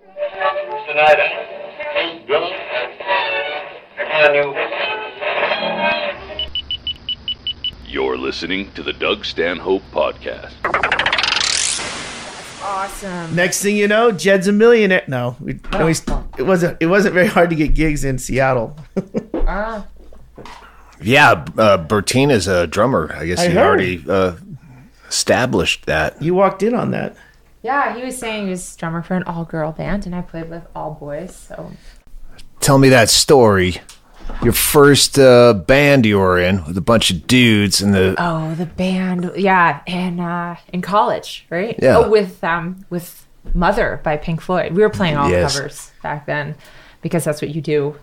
Tonight, hey, brother. Can you? You're listening to the Doug Stanhope Podcast. Awesome. Next thing you know, Jed's a millionaire. No, it wasn't very hard to get gigs in Seattle. Yeah, Bertine is a drummer. I guess he already established that. You walked in on that. Yeah, he was saying he was drummer for an all-girl band, and I played with all boys. So, tell me that story. Your first band you were in with a bunch of dudes and the band, yeah, and in college, right? Yeah. Oh, with Mother by Pink Floyd. We were playing all covers back then because that's what you do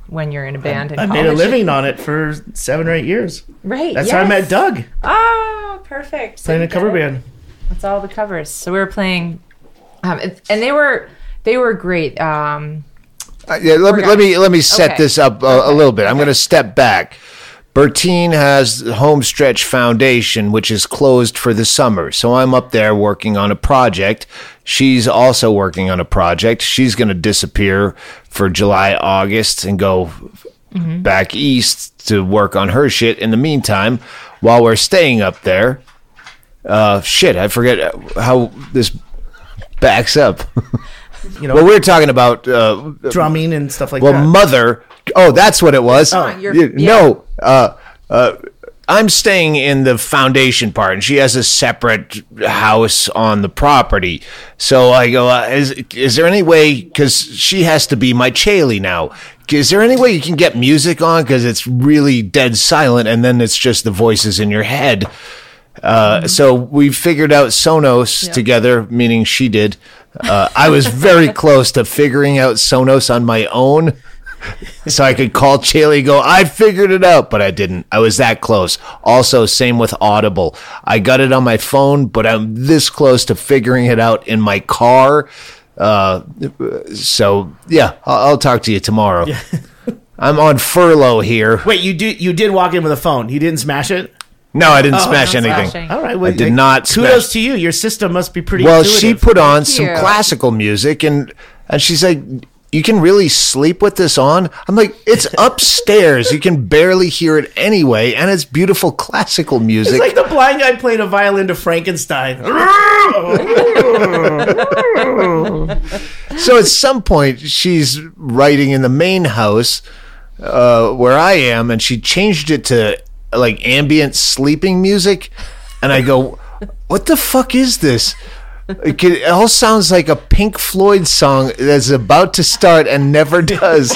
when you're in a band in college. I made a living on it for 7 or 8 years. Right. That's how I met Doug. Oh, perfect. Playing a cover band. That's all the covers. So we were playing, and they were great. Let me set this up a little bit. I'm going to step back. Bertine has the Homestretch Foundation, which is closed for the summer. So I'm up there working on a project. She's also working on a project. She's going to disappear for July, August, and go back east to work on her shit. In the meantime, while we're staying up there, I forget how this backs up. We were talking about drumming and stuff like that. Well, Mother. Oh, that's what it was. No, I'm staying in the foundation part, and she has a separate house on the property. So I go, is there any way, because she has to be my Chaille now, is there any way you can get music on? Because it's really dead silent, and then it's just the voices in your head. So we figured out Sonos together, meaning she did. I was very close to figuring out Sonos on my own, so I could call Chaille and go, I figured it out, but I didn't. I was that close. Also, same with Audible. I got it on my phone, but I'm this close to figuring it out in my car. So, yeah, I'll talk to you tomorrow. Yeah. I'm on furlough here. Wait, you did walk in with a phone. You didn't smash it? No, I didn't smash anything. All right, well, I did not kudos to you. Your system must be pretty Well, intuitive. she put on some classical music, and she's like, you can really sleep with this on? I'm like, it's upstairs. You can barely hear it anyway, and it's beautiful classical music. It's like the blind guy playing a violin to Frankenstein. So at some point, she's writing in the main house where I am, and she changed it to like ambient sleeping music, and I go, what the fuck is this? It all sounds like a Pink Floyd song that's about to start and never does.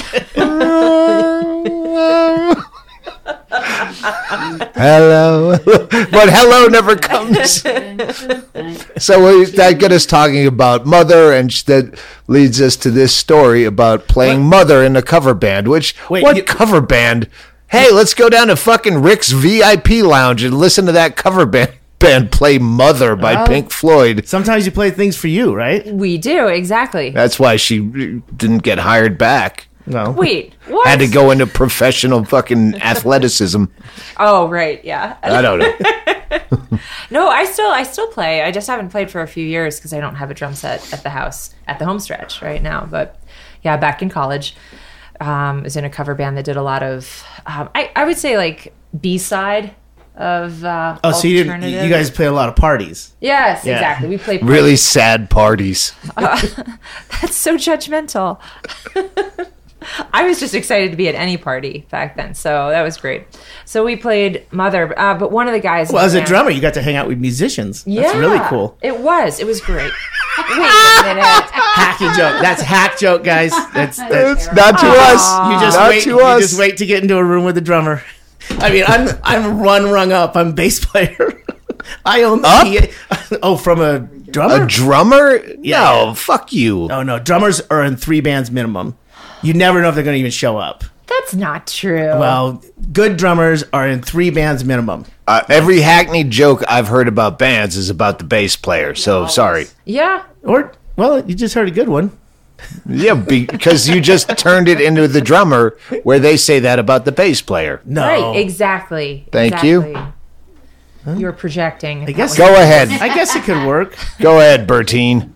Hello, but hello never comes. So that got us talking about Mother, and that leads us to this story about playing Mother in a cover band. Cover band? Hey, let's go down to fucking Rick's VIP lounge and listen to that cover band play Mother by Pink Floyd. Sometimes you play things for you, right? We do, exactly. That's why she didn't get hired back. No. Wait, what? Had to go into professional fucking athleticism. Oh, right, yeah. I don't know. No, I still play. I just haven't played for a few years because I don't have a drum set at the house, at the home stretch right now. But yeah, back in college, I was in a cover band that did a lot of, I would say like B-side of so you guys play a lot of parties. Yes, exactly. We play really sad parties. That's so judgmental. I was just excited to be at any party back then, so that was great. So we played Mother, but one of the guys... Well, as a drummer, you got to hang out with musicians. That's really cool. It was great. Wait a minute. Hacky joke. That's hack joke, guys. That's not to us. You just wait to get into a room with a drummer. I mean, I'm rung up. I'm bass player. I own the PA. Oh, from a drummer? A drummer? Yeah. No, fuck you. Oh, no. Drummers are in 3 bands minimum. You never know if they're going to even show up. That's not true. Well, good drummers are in 3 bands minimum. Every hackneyed joke I've heard about bands is about the bass player, so sorry. Yeah. Well, you just heard a good one. Yeah, because you just turned it into the drummer where they say that about the bass player. No. Right, exactly. Thank you. You're projecting. I guess. Go ahead. I guess it could work. Go ahead, Bertine.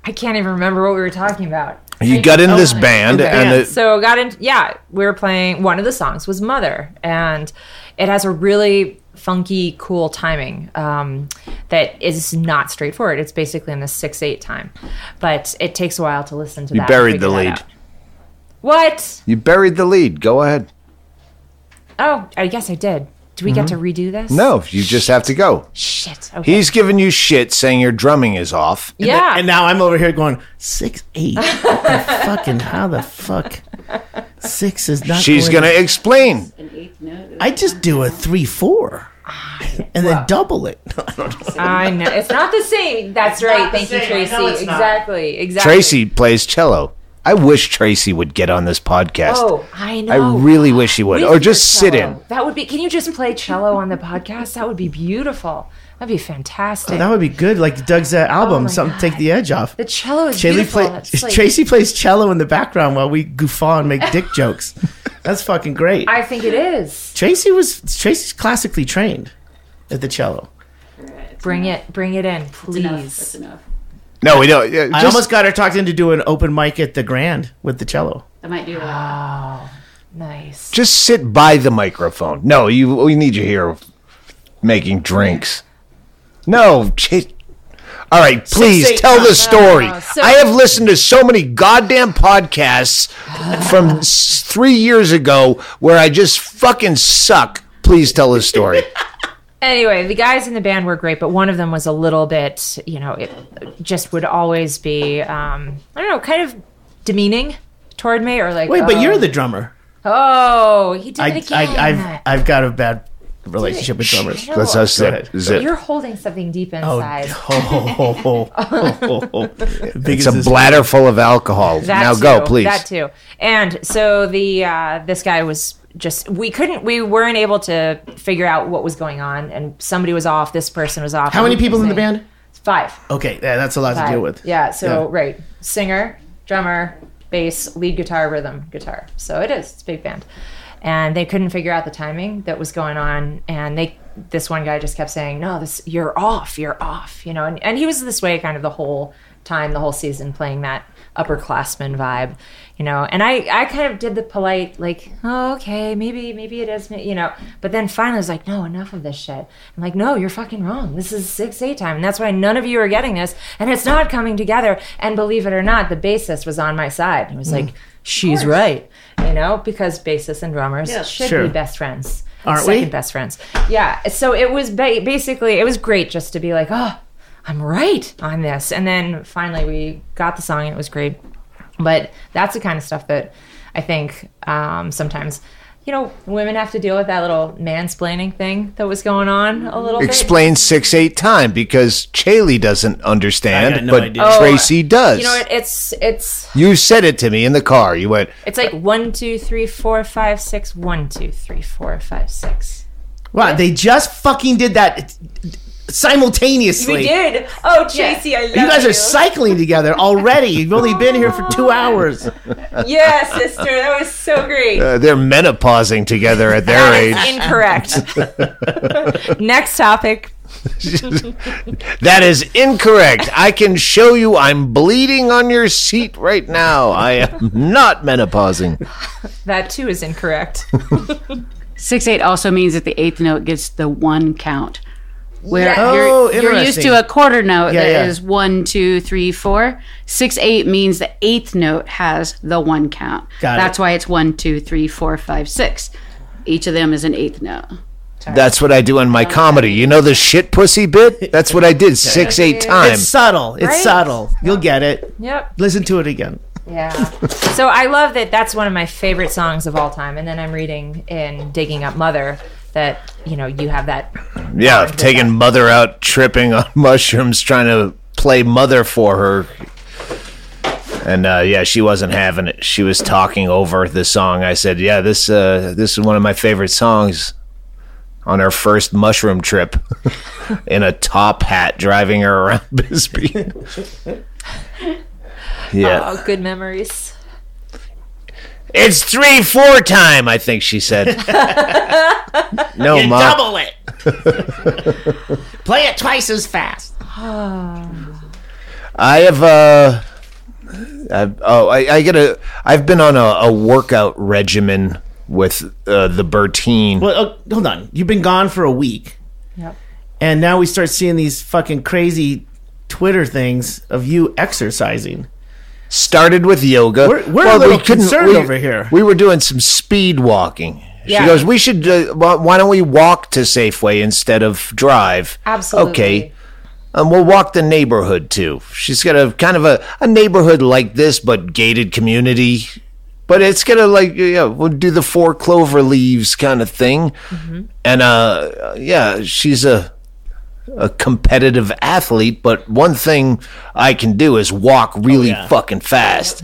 I can't even remember what we were talking about. You got in this band, so got in. Yeah, we were playing. One of the songs was "Mother," and it has a really funky, cool timing that is not straightforward. It's basically in the 6/8 time, but it takes a while to listen to. You buried the lead. What? You buried the lead. Go ahead. Oh, I guess I did. Do we get to redo this? No, you just have to go. Shit. Okay. He's giving you shit, saying your drumming is off. Yeah. And now I'm over here going 6/8. How the fuck? 6 is not. She's gonna explain. I just do a 3/4. And then double it. I know. It's not the same. That's right. Thank you, Tracy. Exactly. Tracy plays cello. I wish Tracy would get on this podcast. Oh, I know. I really wish he would. Or just sit in. That would be. Can you just play cello on the podcast? That would be beautiful. That'd be fantastic. Oh, that would be good. Like Doug's album, something to take the edge off. The cello is beautiful. Tracy plays cello in the background while we goof on and make dick jokes. That's fucking great. I think it is. Tracy's classically trained at the cello. Bring it in, please. That's enough. No, we don't. I almost got her talked into doing an open mic at the Grand with the cello. I might do that. Oh, nice. Just sit by the microphone. No, we need you here making drinks. No, all right, please tell the story. I have listened to so many goddamn podcasts from 3 years ago where I just fucking suck. Please tell the story. Anyway, the guys in the band were great, but one of them was a little bit, it just would always be, I don't know, kind of demeaning toward me, or like. Wait, but you're the drummer. Oh, he did it again. I've got a bad relationship with drummers. Let's us zip. You're holding something deep inside. It's a bladder full of alcohol. Now go, please. That too. And so this guy was we weren't able to figure out what was going on, and somebody was off. This person was off. How many people in the band? 5. Okay, yeah, that's a lot to deal with. Yeah. So right, singer, drummer, bass, lead guitar, rhythm guitar. So it's a big band. And they couldn't figure out the timing that was going on, and this one guy just kept saying, "No, you're off," and he was this way kind of the whole time, the whole season, playing that upperclassman vibe, and I kind of did the polite, like, oh, okay, maybe it is, but then finally I was like, no, enough of this shit. I'm like, no, you're fucking wrong. This is 6/8 time, and that's why none of you are getting this, and it's not coming together. And believe it or not, the bassist was on my side. He was like, she's right. Because bassists and drummers should be best friends. Aren't we? Second best friends. Yeah. So it was basically, it was great just to be like, oh, I'm right on this. And then finally we got the song and it was great. But that's the kind of stuff that I think sometimes, women have to deal with, that little mansplaining thing that was going on a little bit. Explain 6/8 time, because Chaille doesn't understand, but idea. Tracy does. It's. You said it to me in the car. You went. It's like 1, 2, 3, 4, 5, 6. 1, 2, 3, 4, 5, 6. Wow, they just fucking did that simultaneously. We did. Oh, Tracy, I love you. You guys are cycling together already. You've only been here for 2 hours. Yeah, sister, that was so great. They're menopausing together at their age. Incorrect. Next topic. That is incorrect. I can show you I'm bleeding on your seat right now. I am not menopausing. That too is incorrect. 6/8 also means that the 8th note gets the 1 count. Where you're used to a quarter note that is 1, 2, 3, 4. 6/8 means the 8th note has the 1 count. That's why it's 1, 2, 3, 4, 5, 6. Each of them is an 8th note. That's what I do in my comedy. You know the shit pussy bit? That's what I did 6/8 times. It's subtle. It's subtle. You'll get it. Yep. Listen to it again. Yeah. So I love that. That's one of my favorite songs of all time. And then I'm reading in Digging Up Mother that, you have that. Yeah, taking Mother out tripping on mushrooms, trying to play Mother for her. And she wasn't having it. She was talking over the song. I said, yeah, this is one of my favorite songs. On her first mushroom trip in a top hat, driving her around Bisbee. Yeah. Oh, good memories. It's 3/4 time, I think she said. No, you Mom. Double it. Play it twice as fast. I have I've been on a workout regimen with the Bertine. Well, hold on. You've been gone for a week. Yep. And now we start seeing these fucking crazy Twitter things of you exercising. Started with yoga. We're a little concerned over here. We were doing some speed walking. Yeah. She goes, we should, why don't we walk to Safeway instead of drive? Absolutely. Okay. We'll walk the neighborhood too. She's got a kind of a neighborhood like this, but gated community. But it's gonna we'll do the 4 clover leaves kind of thing. Mm-hmm. And she's a competitive athlete, but one thing I can do is walk really fucking fast.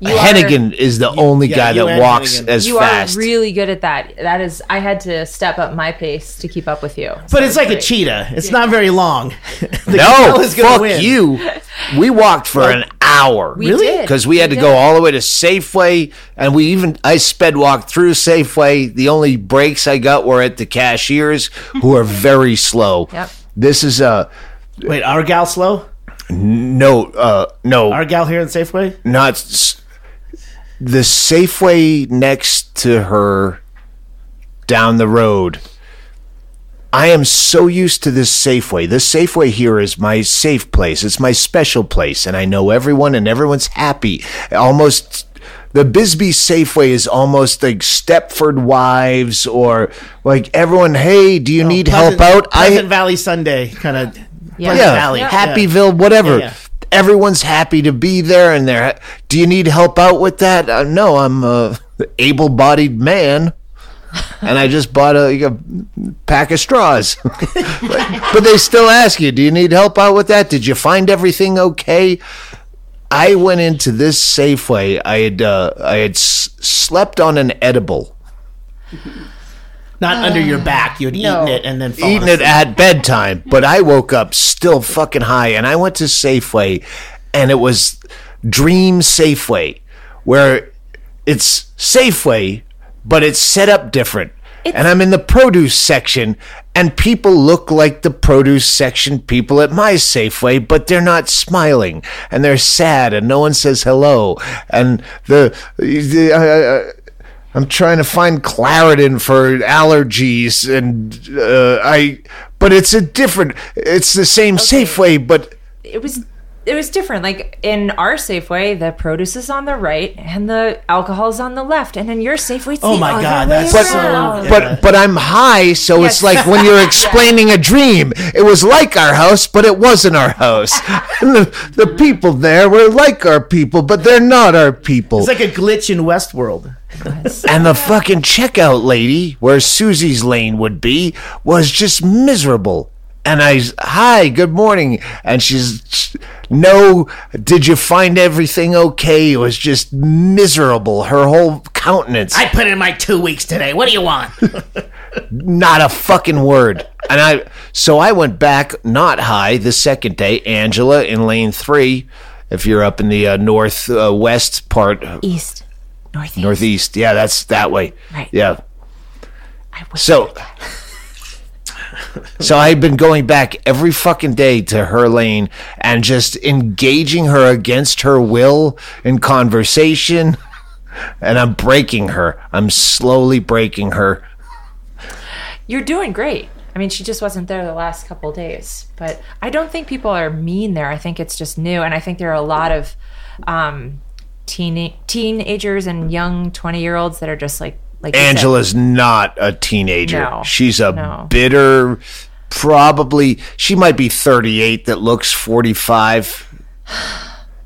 Hennigan is the only guy that walks as fast. You are really good at that. That is, I had to step up my pace to keep up with you. But it's like a cheetah. It's not very long. No, fuck you. We walked for an hour. We did. Because we had to go all the way to Safeway, and I sped walked through Safeway. The only breaks I got were at the cashiers, who are very slow. Yep. This is wait, our gal slow? No. Our gal here in Safeway? Not the Safeway next to her down the road. I am so used to this Safeway. This Safeway here is my safe place. It's my special place, and I know everyone, and everyone's happy. Almost, the Bisbee Safeway is almost like Stepford Wives, or like everyone, hey, do you need help out? Pleasant Valley Sunday, kind of. Valley. Happyville, whatever. Yeah. Everyone's happy to be there, and do you need help out with that? No, I'm a able-bodied man, and I just bought a pack of straws. But they still ask you, do you need help out with that? Did you find everything okay? I went into this Safeway. I had slept on an edible. Not under your back. You had eaten it and then fallen asleep. It at bedtime. But I woke up still fucking high, and I went to Safeway, and it was Dream Safeway, where it's Safeway, but it's set up different. And I'm in the produce section, and people look like the produce section people at my Safeway, but they're not smiling, and they're sad, and no one says hello. And I'm trying to find Claritin for allergies, and but it's it's the same Safeway, but it was different. Like in our Safeway, the produce is on the right and the alcohol is on the left, and in your Safeway, it's oh my god, that's but I'm high, so it's like when you're explaining a dream. It was like our house, but it wasn't our house. And the people there were like our people, but they're not our people. It's like a glitch in Westworld. And the fucking checkout lady, where Susie's lane would be, was just miserable. And hi, good morning. And no, did you find everything okay? It was just miserable. Her whole countenance. I put in my 2 weeks today. What do you want? Not a fucking word. And so I went back, not high, the second day. Angela in lane 3, if you're up in the northwest part. East. Northeast. Yeah, that's that way. Right. Yeah. So I've been going back every fucking day to her lane and just engaging her against her will in conversation, and I'm breaking her. I'm slowly breaking her. You're doing great. I mean, she just wasn't there the last couple of days, but I don't think people are mean there. I think it's just new, and I think there are a lot of teenagers and young 20-year-olds that are just like Angela's not a teenager. No, she's a bitter, probably, she might be 38 that looks 45.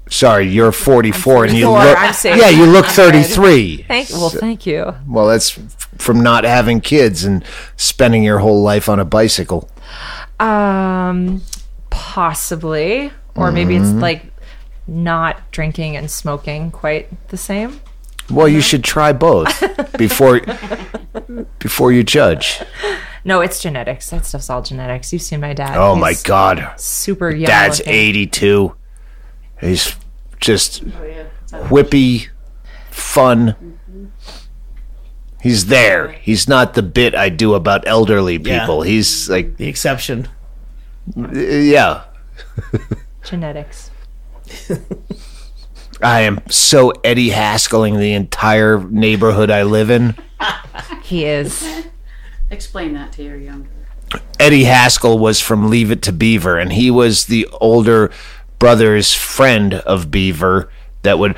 Sorry, you're 44 and you look, you look 33. Thank you. Well, that's from not having kids and spending your whole life on a bicycle. Possibly, or maybe it's like not drinking and smoking quite the same. Well, you should try both before you judge. No, it's genetics. That stuff's all genetics. You've seen my dad. Oh, my God. Super young. Dad's looking. 82. He's just whippy, fun. He's there. He's not the bit I do about elderly people. Yeah. He's like... the exception. Yeah. Genetics. I am so Eddie Haskelling the entire neighborhood I live in. He is. Explain that to your younger. Eddie Haskell was from Leave It to Beaver, and he was the older brother's friend of Beaver that would...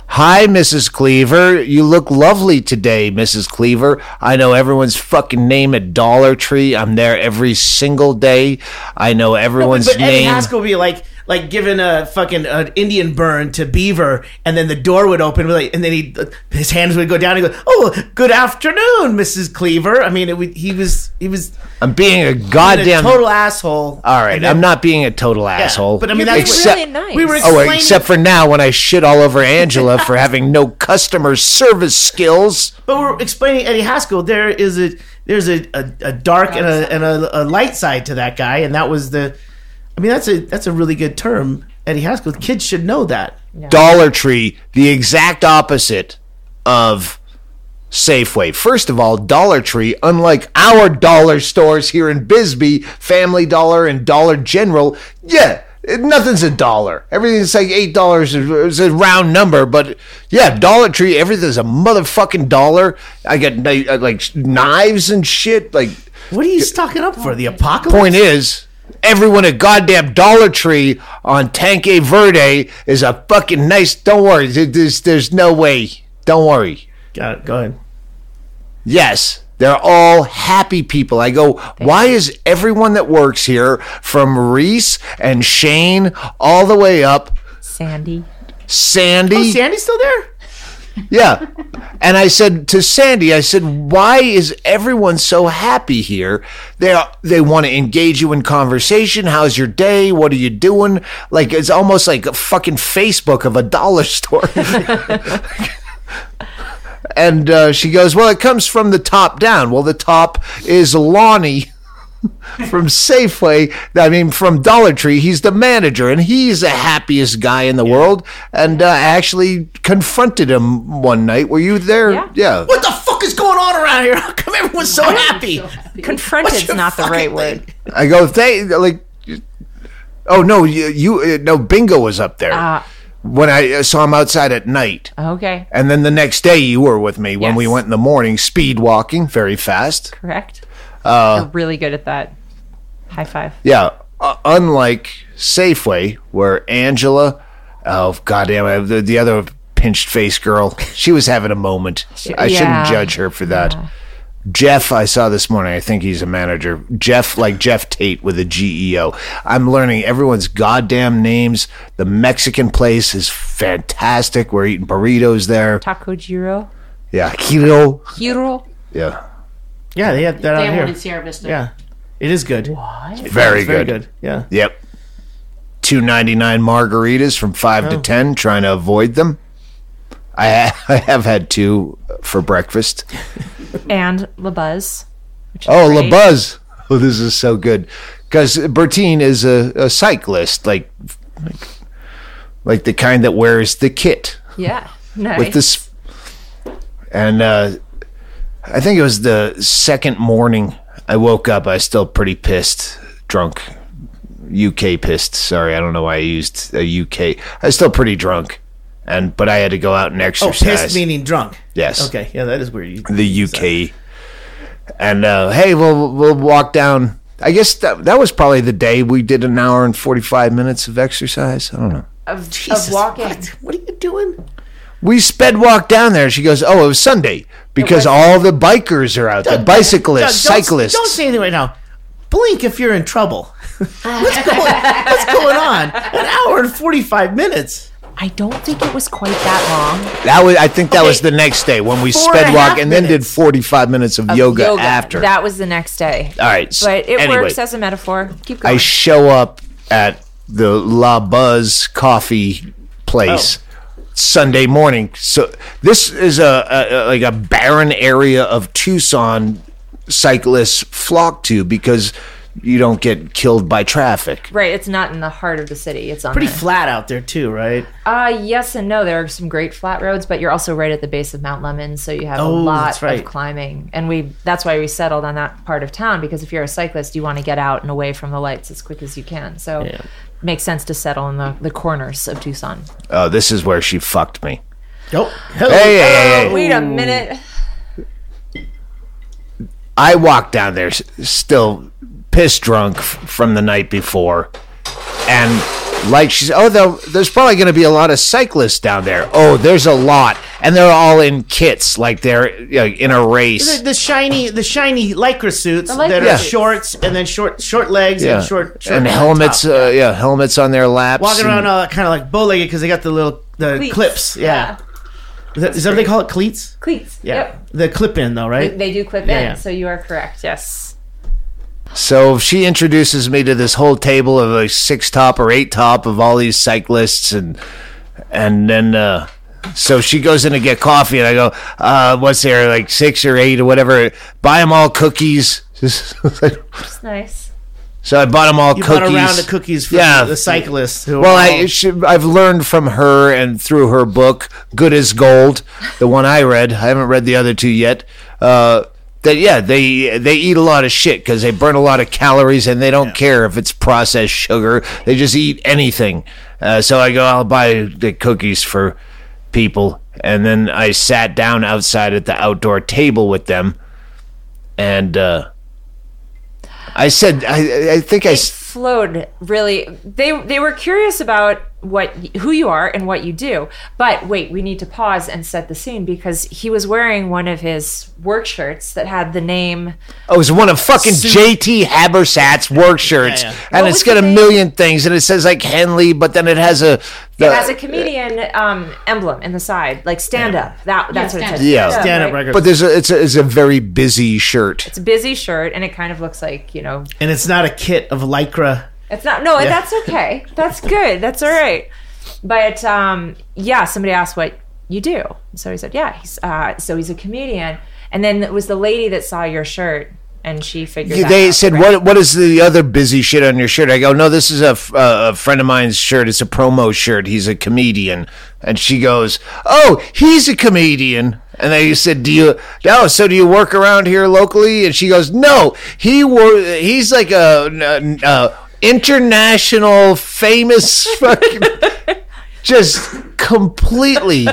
Hi, Mrs. Cleaver. You look lovely today, Mrs. Cleaver. I know everyone's fucking name at Dollar Tree. I'm there every single day. I know everyone's but name. Eddie Haskell would be like giving a fucking Indian burn to Beaver, and then the door would open, and then his hands would go down and go, "Oh, good afternoon, Mrs. Cleaver." I mean, he was. I'm being a goddamn total asshole. All right, I'm not being a total asshole. But I mean, that's really nice. We were except for now when I shit all over Angela for having no customer service skills. But we're explaining Eddie Haskell. There's a dark and a light side to that guy, and that was the. I mean, that's a really good term, Eddie Haskell. Kids should know that. Yeah. Dollar Tree, the exact opposite of Safeway. First of all, Dollar Tree, unlike our dollar stores here in Bisbee, Family Dollar and Dollar General, nothing's a dollar. Everything's like $8. It's a round number, but yeah, Dollar Tree, everything's a motherfucking dollar. I got like knives and shit. Like, what are you stocking up for? The apocalypse? Point is, everyone at goddamn Dollar Tree on Tanque Verde is a fucking nice. Don't worry, there's no way. Don't worry. Got it. Go ahead. Yes, they're all happy people. I go, why is everyone that works here, from Reese and Shane all the way up, Sandy? Oh, Sandy's still there? Yeah. And I said to Sandy, why is everyone so happy here? They want to engage you in conversation. How's your day? What are you doing? Like, it's almost like a fucking Facebook of a dollar store. And she goes, well, it comes from the top down. Well, the top is Lonnie from Safeway. I mean, from Dollar Tree. He's the manager, and he's the happiest guy in the world. And I actually confronted him one night. Were you there? Yeah. What the fuck is going on around here? How come everyone's so happy? Confronted's not the right word. I go, oh, no, no, Bingo was up there. When I saw him outside at night. Okay. And then the next day you were with me when we went in the morning, speed walking, very fast. Correct. You're really good at that. High five. Yeah. Unlike Safeway, where Angela, oh, goddamn, the other pinched face girl, she was having a moment. I shouldn't judge her for that. Yeah. Jeff, I saw this morning. I think he's a manager. Jeff, like Jeff Tate with a GEO. I'm learning everyone's goddamn names. The Mexican place is fantastic. We're eating burritos there. Taco Giro. Yeah, Hiro. Yeah. Yeah, they have that out here. They have one in Sierra Vista. Yeah, it is good. What? Very good. Yeah. Yep. $2.99 margaritas from 5 to 10. Trying to avoid them. I have had 2 for breakfast. And La Buzz. La Buzz. Oh, this is so good. Because Bertine is a cyclist, like the kind that wears the kit. Yeah, nice. With this, and I think it was the second morning I woke up. I was still pretty pissed, drunk. UK pissed. Sorry, I don't know why I used a UK. I was still pretty drunk. But I had to go out and exercise. Oh, pissed meaning drunk. Yes. Okay. Yeah, that is weird. The UK. And hey, we'll walk down. I guess that was probably the day we did an hour and 45 minutes of exercise. I don't know. Of walking. What are you doing? We sped walk down there. She goes, oh, it was Sunday because all the bikers are out there. Bicyclists, cyclists. Don't say anything right now. Blink if you're in trouble. What's going on? An hour and 45 minutes. I don't think it was quite that long. I think that was the next day when we sped walk and then did 45 minutes of yoga after. That was the next day. All right. But it works as a metaphor. Keep going. I show up at the La Buzz coffee place Sunday morning. So this is a barren area of Tucson cyclists flock to because you don't get killed by traffic. Right, it's not in the heart of the city. It's on pretty flat out there too, right? Yes and no. There are some great flat roads, but you're also right at the base of Mount Lemmon, so you have a lot of climbing. And that's why we settled on that part of town, because if you're a cyclist, you want to get out and away from the lights as quick as you can. So it makes sense to settle in the corners of Tucson. Oh, this is where she fucked me. Oh, hey. Wait a minute. I walked down there still piss drunk from the night before, and like she said, there's probably going to be a lot of cyclists down there. Oh, there's a lot, and they're all in kits, like they're in a race. The shiny lycra suits that are shorts and then short legs and short and helmets. Helmets on their laps, walking around kind of like bow-legged because they got the clips. Yeah. Is that what they call it? Cleats? Cleats. Yeah. Yep. The clip in though, right? They do clip in, so you are correct. Yes. So she introduces me to this whole table of a 6 top or 8 top of all these cyclists, and then so she goes in to get coffee, and I go, what's there, like 6 or 8 or whatever? Buy them all cookies. That's nice. So I bought them all cookies. You bought a round of cookies for the cyclists. I've learned from her and through her book, Good as Gold, the one I read. I haven't read the other 2 yet. They eat a lot of shit because they burn a lot of calories, and they don't care if it's processed sugar. They just eat anything. So I go, I'll buy the cookies for people. And then I sat down outside at the outdoor table with them, and I said, I think I flowed really. They were curious about who you are and what you do. But wait, we need to pause and set the scene, because he was wearing one of his work shirts that had the name. Oh, it was one of fucking JT Habersat's work shirts, and it's got a million things, and it says like Henley, but then it has a comedian emblem in the side, like stand up. That's what it says. Yeah, stand up records. But it's a very busy shirt. It's a busy shirt, and it kind of looks like, And it's not a kit of lycra. It's not. No, that's okay. That's good. That's all right. But somebody asked what you do. So he said, he's a comedian. And then it was the lady that saw your shirt, and she figured that they out, said, right? what is the other busy shit on your shirt? I go, no, this is a friend of mine's shirt. It's a promo shirt. He's a comedian. And she goes, oh, he's a comedian. And they said, do you work around here locally? And she goes, no, he's like a international famous fucking just completely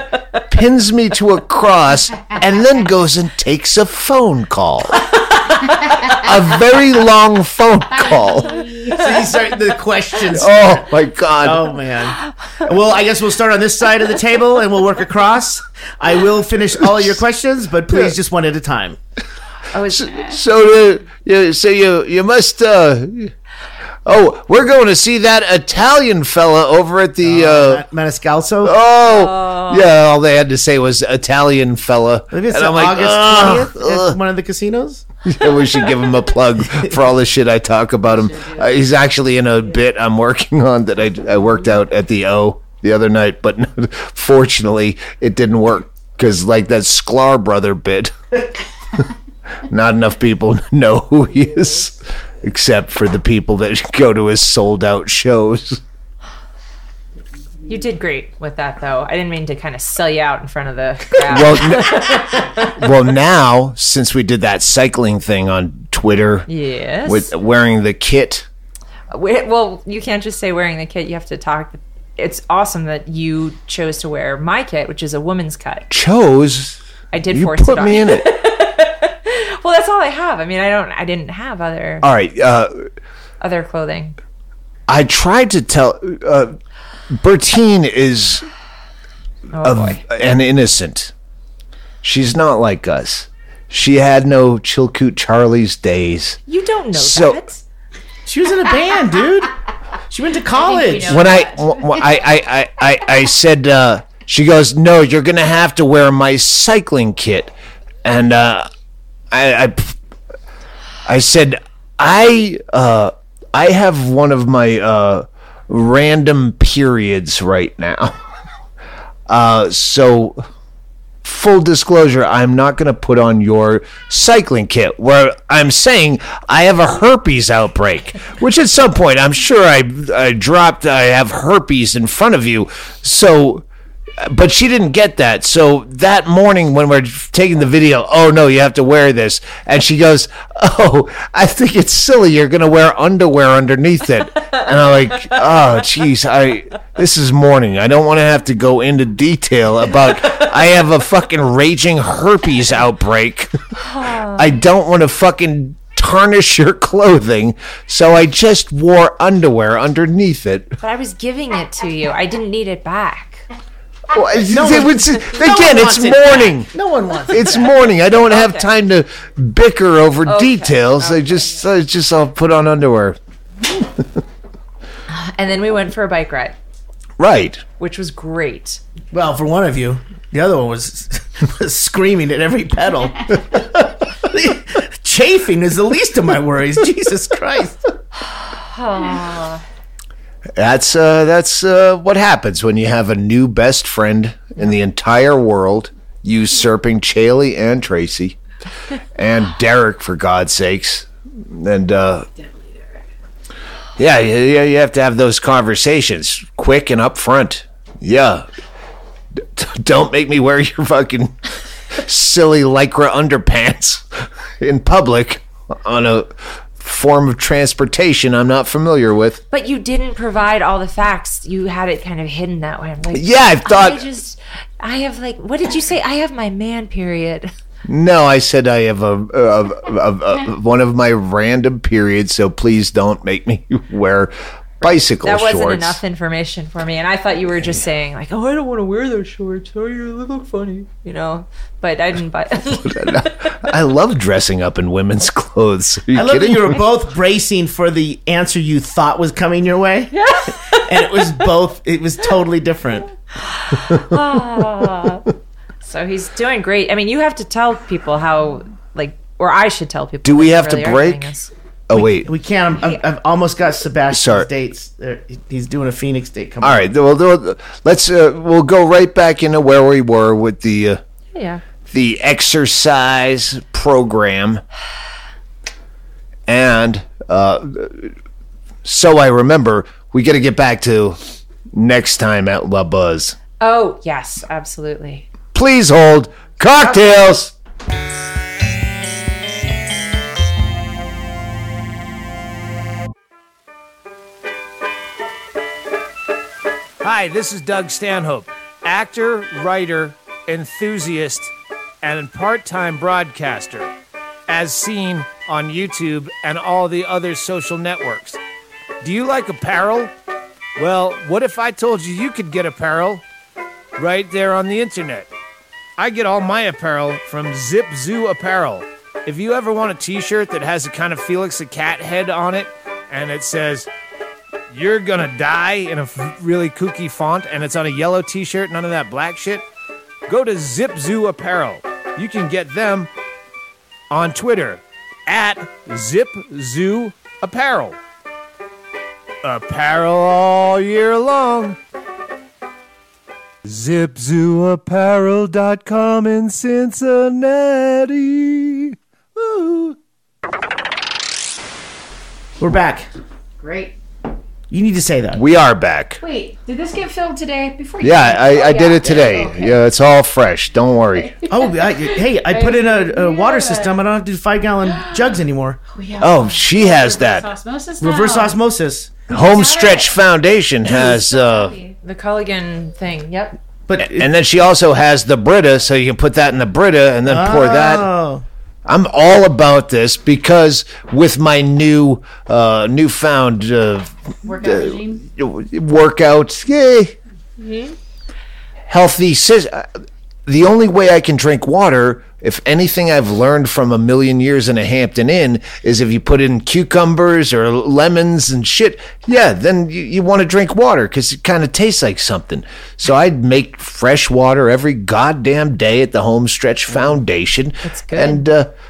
pins me to a cross, and then goes and takes a phone call. A very long phone call. So you start the questions. Oh my God. Oh man. Well, I guess we'll start on this side of the table and we'll work across. I will finish all of your questions, but please just one at a time. So you must oh, we're going to see that Italian fella over at the Maniscalco. All they had to say was Italian fella. Maybe it's August 20th at one of the casinos. Yeah, we should give him a plug for all the shit I talk about him. He's actually in a bit I'm working on that I worked out at the the other night, but fortunately it didn't work, because like that Sklar brother bit, not enough people know who he is, except for the people that go to his sold out shows. You did great with that, though. I didn't mean to kind of sell you out in front of the crowd. Well, now, since we did that cycling thing on Twitter, yes, with wearing the kit. Well, you can't just say wearing the kit. You have to talk. It's awesome that you chose to wear my kit, which is a woman's cut. Chose? I did you force it on. put me in it. Well, that's all I have. I mean, I didn't have other. All right. Other clothing. I tried to tell. Bertine is an innocent. She's not like us. She had no Chilkoot Charlie's days. You don't know that. She was in a band, dude. She went to college. When I said, she goes, no, you're gonna have to wear my cycling kit, and I said, I have one of my random periods right now. So full disclosure, I'm not going to put on your cycling kit where I'm saying I have a herpes outbreak, which at some point I'm sure I have herpes in front of you. So, but she didn't get that. So that morning when we're taking the video, oh no, you have to wear this. And she goes, oh, I think it's silly. You're going to wear underwear underneath it. And I'm like, oh, geez, this is morning. I don't want to have to go into detail about, I have a fucking raging herpes outbreak. I don't want to fucking tarnish your clothing. So I just wore underwear underneath it. But I was giving it to you. I didn't need it back. Well, it's morning. No one wants it. It's morning. I don't have time to bicker over details. Okay. I'll put on underwear. And then we went for a bike ride. Right. Which was great. Well, for one of you. The other one was screaming at every pedal. Chafing is the least of my worries. Jesus Christ. That's what happens when you have a new best friend in the entire world, usurping Chaille and Tracy and Derek, for God's sakes. And yeah, you have to have those conversations quick and up front. Yeah, don't make me wear your fucking silly Lycra underpants in public on a form of transportation I'm not familiar with. But you didn't provide all the facts. You had it kind of hidden that way. I'm like, yeah, I thought I have like, what did you say? I have my man period. No, I said I have a one of my random periods, so please don't make me wear bicycle shorts. That wasn't enough information for me, and I thought you were just saying like, oh, I don't want to wear those shorts. Oh, you look funny, you know. But I didn't buy. I love dressing up in women's clothes. I love that you were both bracing for the answer you thought was coming your way. Yeah. And it was both. It was totally different. So he's doing great. I mean, you have to tell people how, like, or I should tell people. Do we have to break? Oh, wait. We can't. I've almost got Sebastian's dates. He's doing a Phoenix date coming up. All right. Well, let's. We'll go right back into where we were with the exercise program. And so I remember we got to get back to next time at La Buzz. Oh, yes, absolutely. Please hold cocktails. Hi, this is Doug Stanhope, actor, writer, enthusiast, and part-time broadcaster, as seen on YouTube and all the other social networks. Do you like apparel? Well, what if I told you you could get apparel right there on the internet? I get all my apparel from Zip Zoo Apparel. If you ever want a t-shirt that has a kind of Felix the Cat head on it, and it says, "You're gonna die," in a really kooky font, and it's on a yellow t-shirt, none of that black shit, go to Zip Zoo Apparel. You can get them on Twitter at Zip Zoo Apparel. Apparel all year long. ZipZooApparel.com in Cincinnati. Woo. We're back. Great. You need to say that. We are back. Wait, did this get filmed today? I did it today. Okay. Yeah, it's all fresh. Don't worry. I put in a water system. I don't have to do 5-gallon jugs anymore. Oh, she has that. Reverse osmosis. Homestretch Foundation has the Culligan thing. Yep. And then she also has the Brita, so you can put that in the Brita and then pour that. I'm all about this because with my newfound workout regime, healthy. The only way I can drink water, if anything I've learned from a million years in a Hampton Inn, is if you put in cucumbers or lemons and shit, then you want to drink water because it kind of tastes like something. So I'd make fresh water every goddamn day at the Homestretch Foundation. That's good.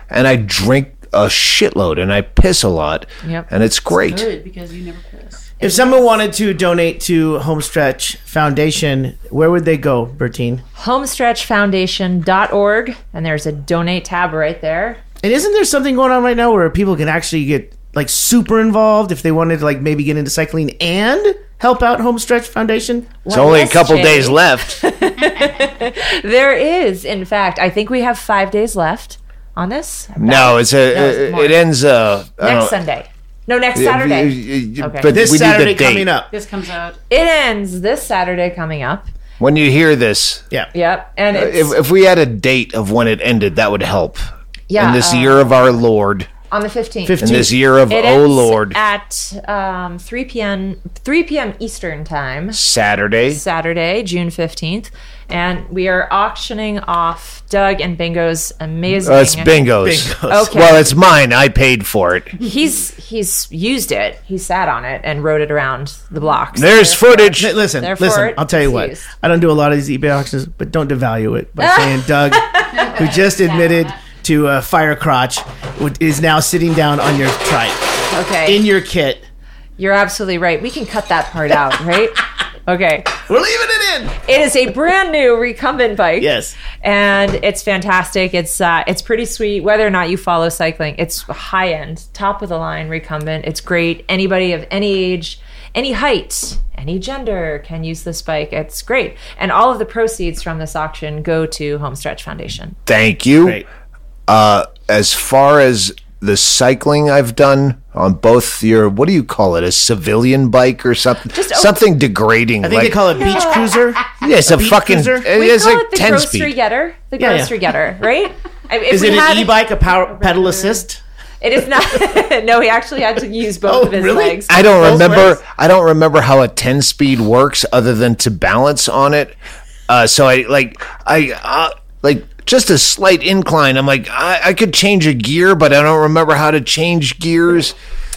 And I drink a shitload and I piss a lot. Yep. And it's great. It's good because you never piss. If someone wanted to donate to Homestretch Foundation, where would they go, Bertine? Homestretchfoundation.org, and there's a donate tab right there. And isn't there something going on right now where people can actually get like super involved if they wanted to like maybe get into cycling and help out Homestretch Foundation? It's only a couple days left. There is, in fact. I think we have 5 days left on this. No, it ends next Sunday. No, next Saturday. Okay. But this Saturday coming up. This comes out. It ends this Saturday coming up. When you hear this. Yeah. Yep. And if we had a date of when it ended, that would help. Yeah. In this year of our Lord. On the 15th. In this year of Lord. At 3 p.m. Eastern time. Saturday, June 15th. And we are auctioning off Doug and Bingo's amazing... it's Bingo's. Okay. Well, it's mine. I paid for it. He's used it. He sat on it and rode it around the blocks. There's footage. Listen. I'll tell you what. Used. I don't do a lot of these eBay auctions, but don't devalue it by saying Doug, who just admitted to fire crotch, is now sitting down on your trike. Okay. In your kit. You're absolutely right. We can cut that part out, right? Okay. We're leaving it in. It is a brand new recumbent bike. Yes. And it's fantastic. It's pretty sweet. Whether or not you follow cycling, it's high end, top of the line recumbent. It's great. Anybody of any age, any height, any gender can use this bike. It's great. And all of the proceeds from this auction go to Homestretch Foundation. Thank you. Great. As far as the cycling I've done on both your, what do you call it, a civilian bike or something? Something degrading. I think they call it beach cruiser. Yeah, it's a fucking, We it's call like it the 10 grocery speed. getter. The grocery getter, right? Is it an e-bike, a pedal assist? It is not. No, he actually had to use both of his legs. I don't remember how a 10-speed works other than to balance on it. So I just a slight incline. I'm like, I could change a gear, but I don't remember how to change gears.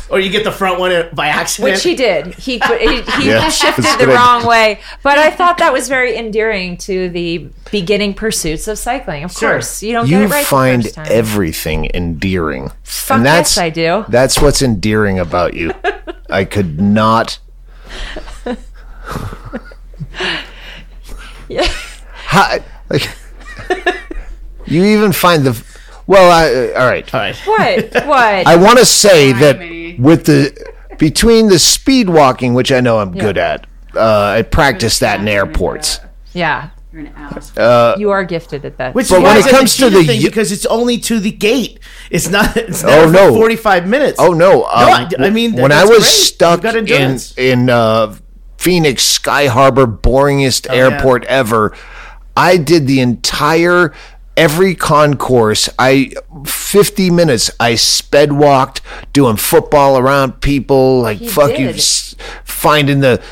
Or you get the front one by accident. Which he did. He shifted the wrong way. But I thought that was very endearing to the beginning pursuits of cycling. Of course, you don't get it right the find first time. Everything endearing. Fuck yes, I do. That's what's endearing about you. I could not. Yeah. You even find the... Well, all right. What? I want to say that with between the speed walking, which I know I'm good at, I practice that in airports. Yeah. You're an ass. You are gifted at that. But when it comes to the thing, because it's only to the gate, it's not. It's oh no, 45 minutes. Oh no. I mean, when I was stuck in Phoenix Sky Harbor, boringest airport ever, I did the entire. Every concourse, 50 minutes, I sped walked, doing football around people, like finding the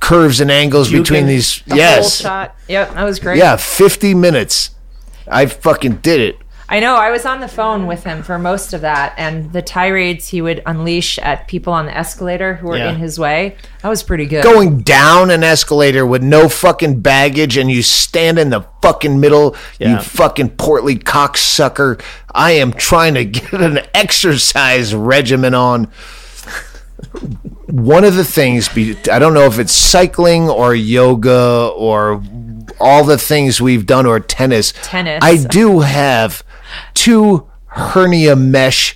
curves and angles between these. Whole shot. Yep, that was great. Yeah, 50 minutes. I fucking did it. I know. I was on the phone with him for most of that, and the tirades he would unleash at people on the escalator who were in his way, that was pretty good. Going down an escalator with no fucking baggage, and you stand in the fucking middle, you fucking portly cocksucker. I am trying to get an exercise regimen on. One of the things, I don't know if it's cycling or yoga or all the things we've done, or tennis. I do have 2 hernia mesh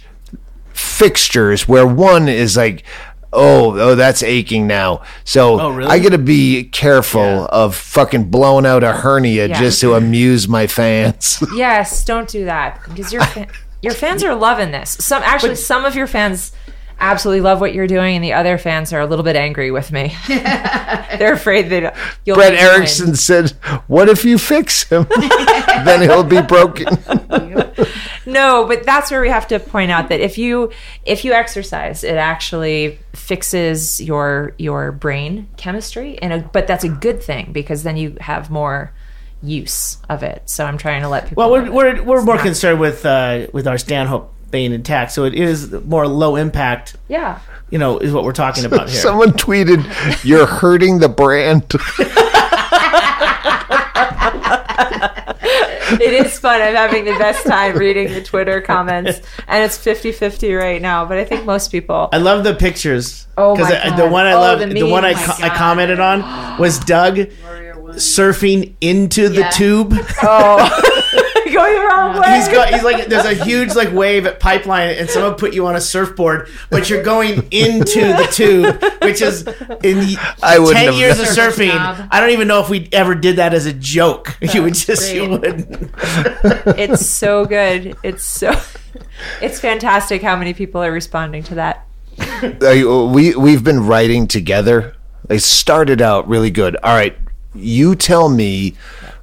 fixtures where one is like, oh, that's aching now. So really? I got to be careful of fucking blowing out a hernia just to amuse my fans. Yes, don't do that, because your fans are loving this. Some of your fans absolutely love what you're doing, and the other fans are a little bit angry with me. They're afraid that you'll. Brett Erickson said, "What if you fix him? Then he'll be broken." No, but that's where we have to point out that if you exercise, it actually fixes your brain chemistry, but that's a good thing, because then you have more use of it. So I'm trying to let people. Well, we're more concerned with our Stanhope being intact, so it is more low impact. Yeah, is what we're talking about here. Someone tweeted, "You're hurting the brand." It is fun. I'm having the best time reading the Twitter comments, and it's 50-50 right now. But I think most people. I love the pictures. Oh my God. The one I love, the one I commented on was Doug surfing into the tube. Oh. Going the wrong way. He's like, there's a huge like wave at Pipeline, and someone put you on a surfboard, but you're going into the tube, which is in 10 years of surfing. I don't even know if we ever did that as a joke. You wouldn't. It's so good. It's fantastic how many people are responding to that. We've been writing together. It started out really good. All right, you tell me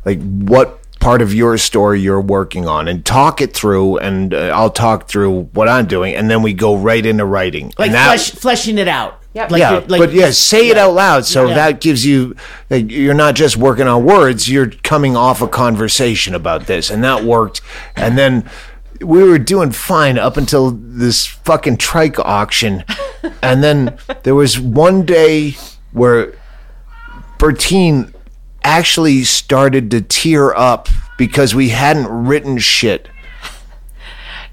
like what part of your story you're working on and talk it through, and I'll talk through what I'm doing, and then we go right into writing. Like fleshing it out. Yep. Say it out loud, so that gives you, like, you're not just working on words, you're coming off a conversation about this, and that worked. And then we were doing fine up until this fucking trike auction, and then there was one day where Bertine actually started to tear up because we hadn't written shit.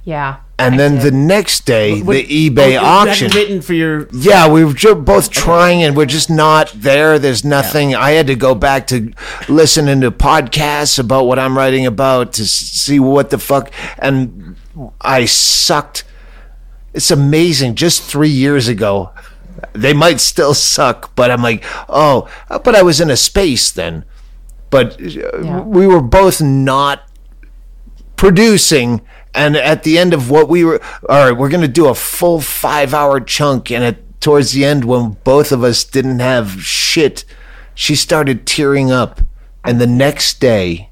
Yeah. And then the next day, the eBay auction. Written for your... Yeah, we were both trying, and we're just not there. There's nothing. I had to go back to listening to podcasts about what I'm writing about to see what the fuck. And I sucked. It's amazing. Just 3 years ago, they might still suck, but I'm like, oh, but I was in a space then. But we were both not producing. And at the end of what we were, all right, we're going to do a full 5-hour chunk. And towards the end, when both of us didn't have shit, she started tearing up. And the next day,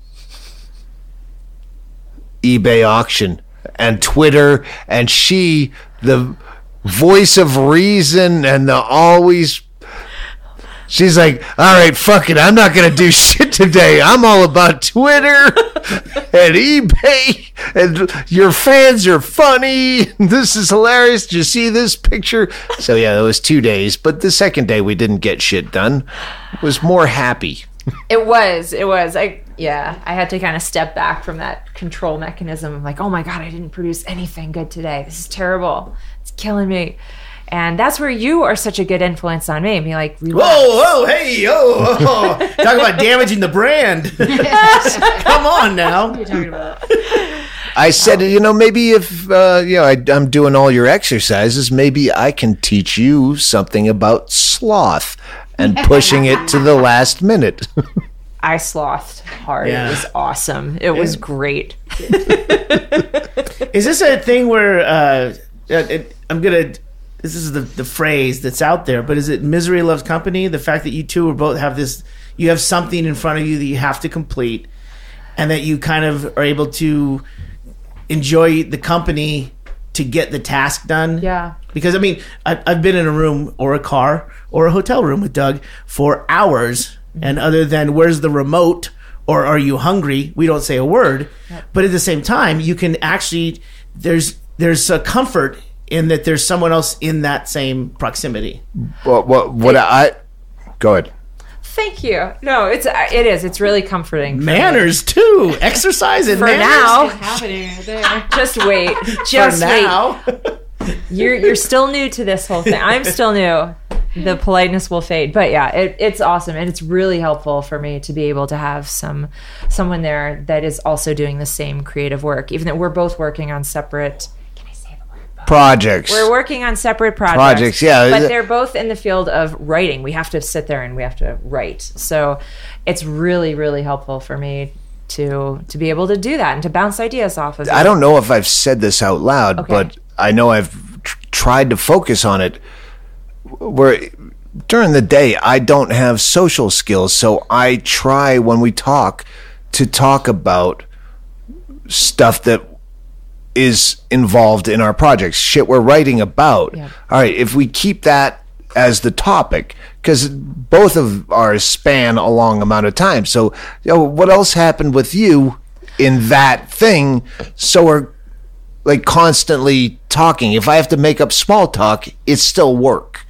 eBay auction and Twitter, and she, the voice of reason and the always, she's like, all right, fuck it, I'm not gonna do shit today. I'm all about Twitter and eBay, and your fans are funny. This is hilarious. Did you see this picture? So yeah, it was 2 days, but the second day we didn't get shit done. It was more happy. It was. I had to kind of step back from that control mechanism. I'm like, oh my God, I didn't produce anything good today. This is terrible. It's killing me. And that's where you are such a good influence on me. Be like, relax. Whoa, hey, talk about damaging the brand. Come on now. What are you talking about? I said, maybe if I'm doing all your exercises, maybe I can teach you something about sloth and pushing it to the last minute. I slothed hard. Yeah. It was awesome. It was great. Is this a thing where this is the phrase that's out there, but is it misery loves company? The fact that you two both have this, you have something in front of you that you have to complete, and that you kind of are able to enjoy the company to get the task done. Yeah. Because, I mean, I've been in a room or a car or a hotel room with Doug for hours, and other than where's the remote or are you hungry, we don't say a word. Yep. But at the same time, you can actually, there's a comfort in that there's someone else in that same proximity. Go ahead. Thank you. No, it is. It's really comforting. Manners too. Exercise and for manners. Now. It's happening right there. Just wait. Just for now. Wait. You're still new to this whole thing. I'm still new. The politeness will fade, but yeah, it's awesome, and it's really helpful for me to be able to have someone there that is also doing the same creative work, even though we're both working on separate. Projects. We're working on separate projects. Yeah. But they're both in the field of writing. We have to sit there and we have to write. So it's really, really helpful for me to be able to do that and to bounce ideas off of it. I don't know if I've said this out loud, but I know I've tried to focus on it. Where during the day, I don't have social skills. So I try when we talk to talk about stuff that is involved in our projects, shit we're writing about. Yeah. All right, if we keep that as the topic, because both of ours span a long amount of time. So, what else happened with you in that thing? So we're like constantly talking. If I have to make up small talk, it's still work.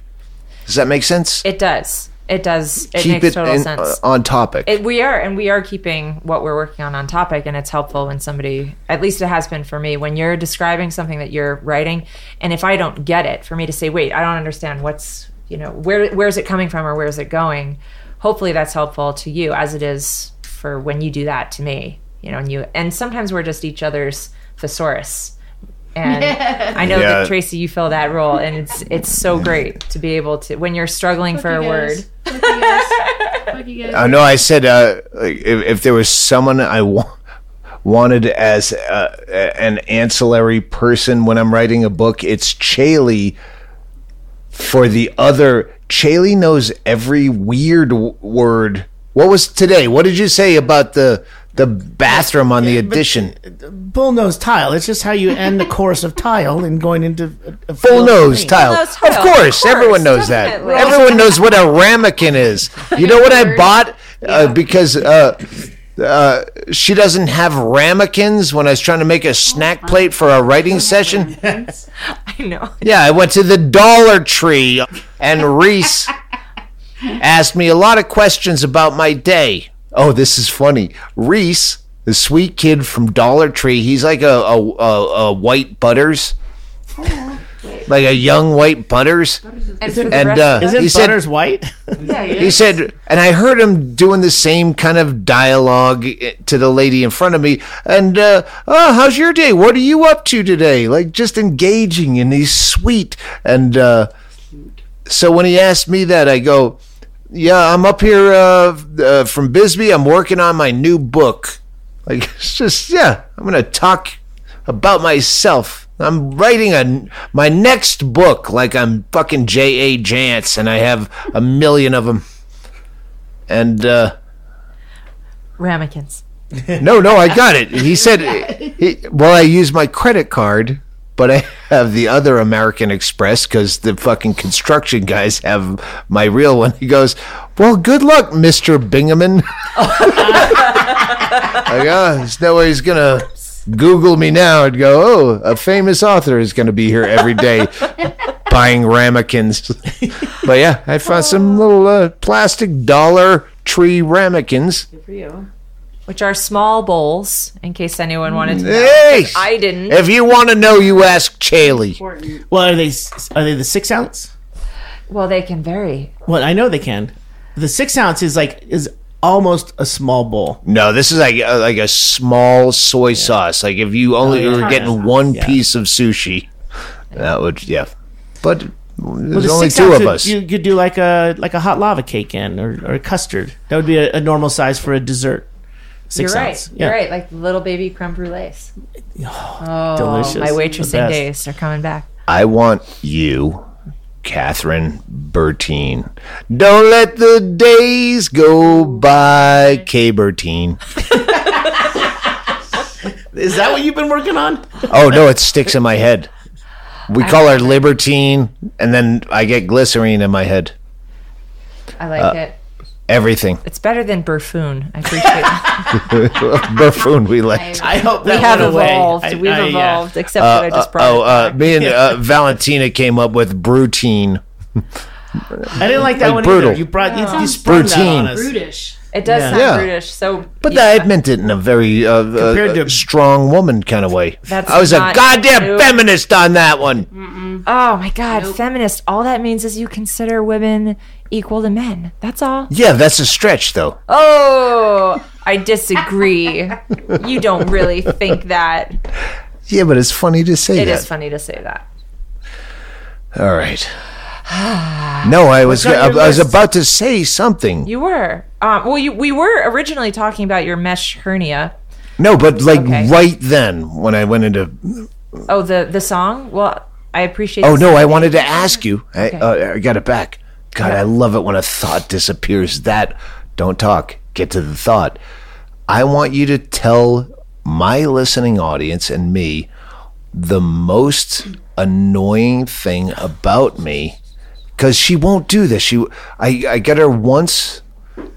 Does that make sense? It does. It does. It Keep makes total sense. On topic. We are keeping what we're working on topic, and it's helpful when somebody, at least it has been for me, when you're describing something that you're writing, and if I don't get it, for me to say, wait, I don't understand what's, where's it coming from or where's it going? Hopefully that's helpful to you as it is for when you do that to me, and sometimes we're just each other's thesaurus. And I know that Tracy, you fill that role, and it's so great to be able to, when you're struggling for a word. I know. I said if there was someone I wanted as an ancillary person when I'm writing a book, it's Chaille. For the other, Chaille knows every weird word. What was today? What did you say about the bathroom on the addition? Bullnose tile. It's just how you end the course of tile and going into a bullnose tile. Of course, everyone knows definitely. that. Everyone knows what a ramekin is. You know what I bought? Because she doesn't have ramekins when I was trying to make a snack plate for a writing session. I know. Yeah, I went to the Dollar Tree, and Reese asked me a lot of questions about my day. Oh, this is funny. Reese, the sweet kid from Dollar Tree, he's like a white Butters. Like a young white Butters. Isn't Butters white? Yeah, he said, and I heard him doing the same kind of dialogue to the lady in front of me. And, how's your day? What are you up to today? Like, just engaging, and he's sweet. And so when he asked me that, I go, yeah, I'm up here from Bisbee. I'm working on my new book. Like, it's just, I'm going to talk about myself. I'm writing my next book like I'm fucking J.A. Jance, and I have 1 million of them. And, ramekins. No, I got it. He said, I use my credit card, but I have the other American Express because the fucking construction guys have my real one. He goes, well, good luck, Mr. Bingaman. There's no way he's going to Google me now and go, oh, a famous author is going to be here every day buying ramekins. But yeah, I found some little plastic Dollar Tree ramekins. Good for you. Which are small bowls, in case anyone wanted to know. Hey! I didn't. If you want to know, you ask Chaille. Well, are they the 6 ounce? Well, they can vary. Well, I know they can. The 6 ounce is almost a small bowl. No, this is like a small soy sauce. Like if you only were getting one piece of sushi, that would But there's only 2 of us. You could do like a hot lava cake or a custard. That would be a normal size for a dessert. 6 ounce. You're right. Like little baby creme brulees. Oh, delicious. My waitressing days are coming back. I want you, Kathryn Bertine. Don't let the days go by, K. Bertine. Is that what you've been working on? Oh, no, it sticks in my head. We call her Libertine, and then I get glycerine in my head. I like it. Everything. It's better than buffoon. I appreciate it. Buffoon, we like. I hope that we have went away. evolved. We've evolved, except that I just brought it. Me and Valentina came up with Brutine. I didn't like that one brutal. either. You sprung that on us. Brutish. It does sound brutish. So, but I meant it in a very strong woman kind of way. I was a goddamn feminist on that one. Mm-mm. Oh my god, feminist! All that means is you consider women equal to men. That's all. Yeah, that's a stretch, though. Oh, I disagree. You don't really think that. Yeah, but it's funny to say that. It is funny to say that. All right. No, I was about to say something. You were. We were originally talking about your mesh hernia. No, but right then when I went into. Oh, the song. Well, I appreciate. Oh no, I wanted to ask you. Okay. I got it back. God, I love it when a thought disappears. Don't talk. Get to the thought. I want you to tell my listening audience and me the most annoying thing about me. Because she won't do this. I got her once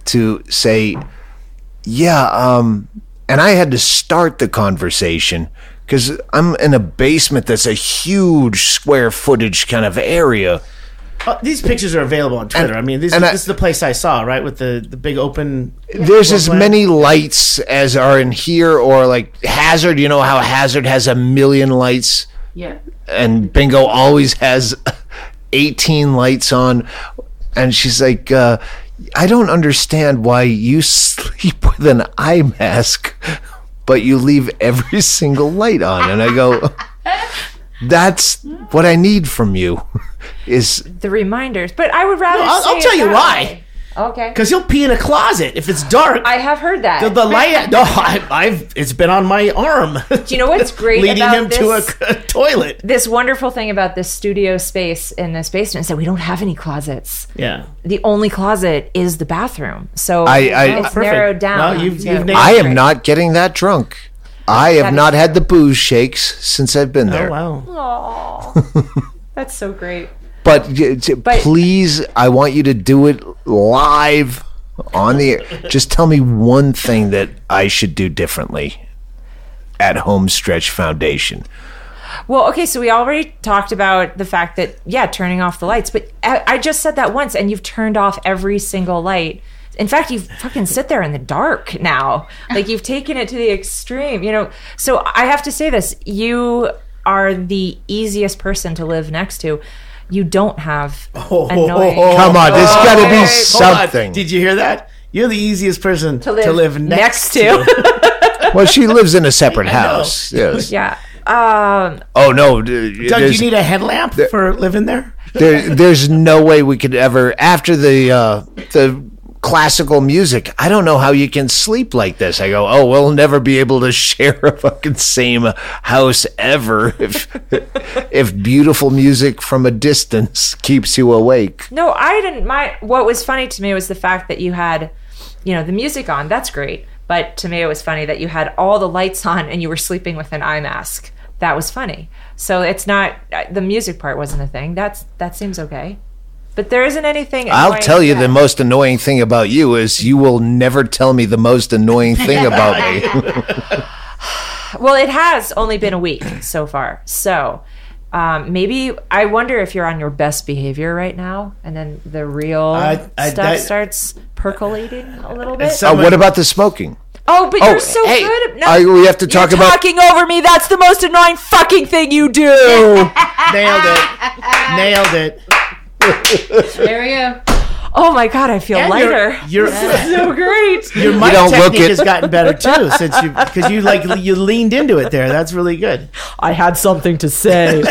to say, and I had to start the conversation because I'm in a basement that's a huge square footage kind of area. These pictures are available on Twitter. I mean, this is the place I saw, right, with the big open. There's as many lights as are in here, or like Hazard. You know how Hazard has 1 million lights? Yeah. And Bingo always has 18 lights on. And she's like, I don't understand why you sleep with an eye mask, but you leave every single light on. And I go, that's what I need from you, is the reminders. But I would rather. I'll tell you why. Okay. Because he'll pee in a closet if it's dark. I have heard that. The light. No, it's been on my arm. Do you know what's great leading about him this, to a toilet? This wonderful thing about this studio space in this basement is that we don't have any closets. Yeah. The only closet is the bathroom. So it's narrowed down. Well, you've named I am not getting that drunk. I have not had the booze shakes since I've been there. Oh, wow. That's so great. But please, I want you to do it live on the air. Just tell me one thing that I should do differently at Homestretch Foundation. Well, okay, so we already talked about the fact that, turning off the lights. But I just said that once, and you've turned off every single light. In fact, you fucking sit there in the dark now. Like, you've taken it to the extreme, So I have to say this. You are the easiest person to live next to. You don't have annoying... Come on, there's got to be something. Did you hear that? You're the easiest person to live next to. Well, she lives in a separate house. Yes. Yeah. Oh, no. Doug, do you need a headlamp for living there? There's no way we could ever... After the classical music, I don't know how you can sleep like this. I go, we'll never be able to share a fucking same house ever if beautiful music from a distance keeps you awake. No, I didn't mind. What was funny to me was the fact that you had, the music on. That's great. But to me, it was funny that you had all the lights on and you were sleeping with an eye mask. That was funny. So it's not, the music part wasn't a thing. That seems okay. But there isn't anything. I'll tell you the most annoying thing about you is you will never tell me the most annoying thing about me. Well, it has only been a week so far. So maybe I wonder if you're on your best behavior right now, and then the real stuff starts percolating a little bit. What about the smoking? Oh, but you're so good. No, we have to talk about talking over me. That's the most annoying fucking thing you do. Nailed it. There we go. Oh my god, I feel lighter. You're so great. Your mic technique has gotten better too because you leaned into it there. That's really good. I had something to say.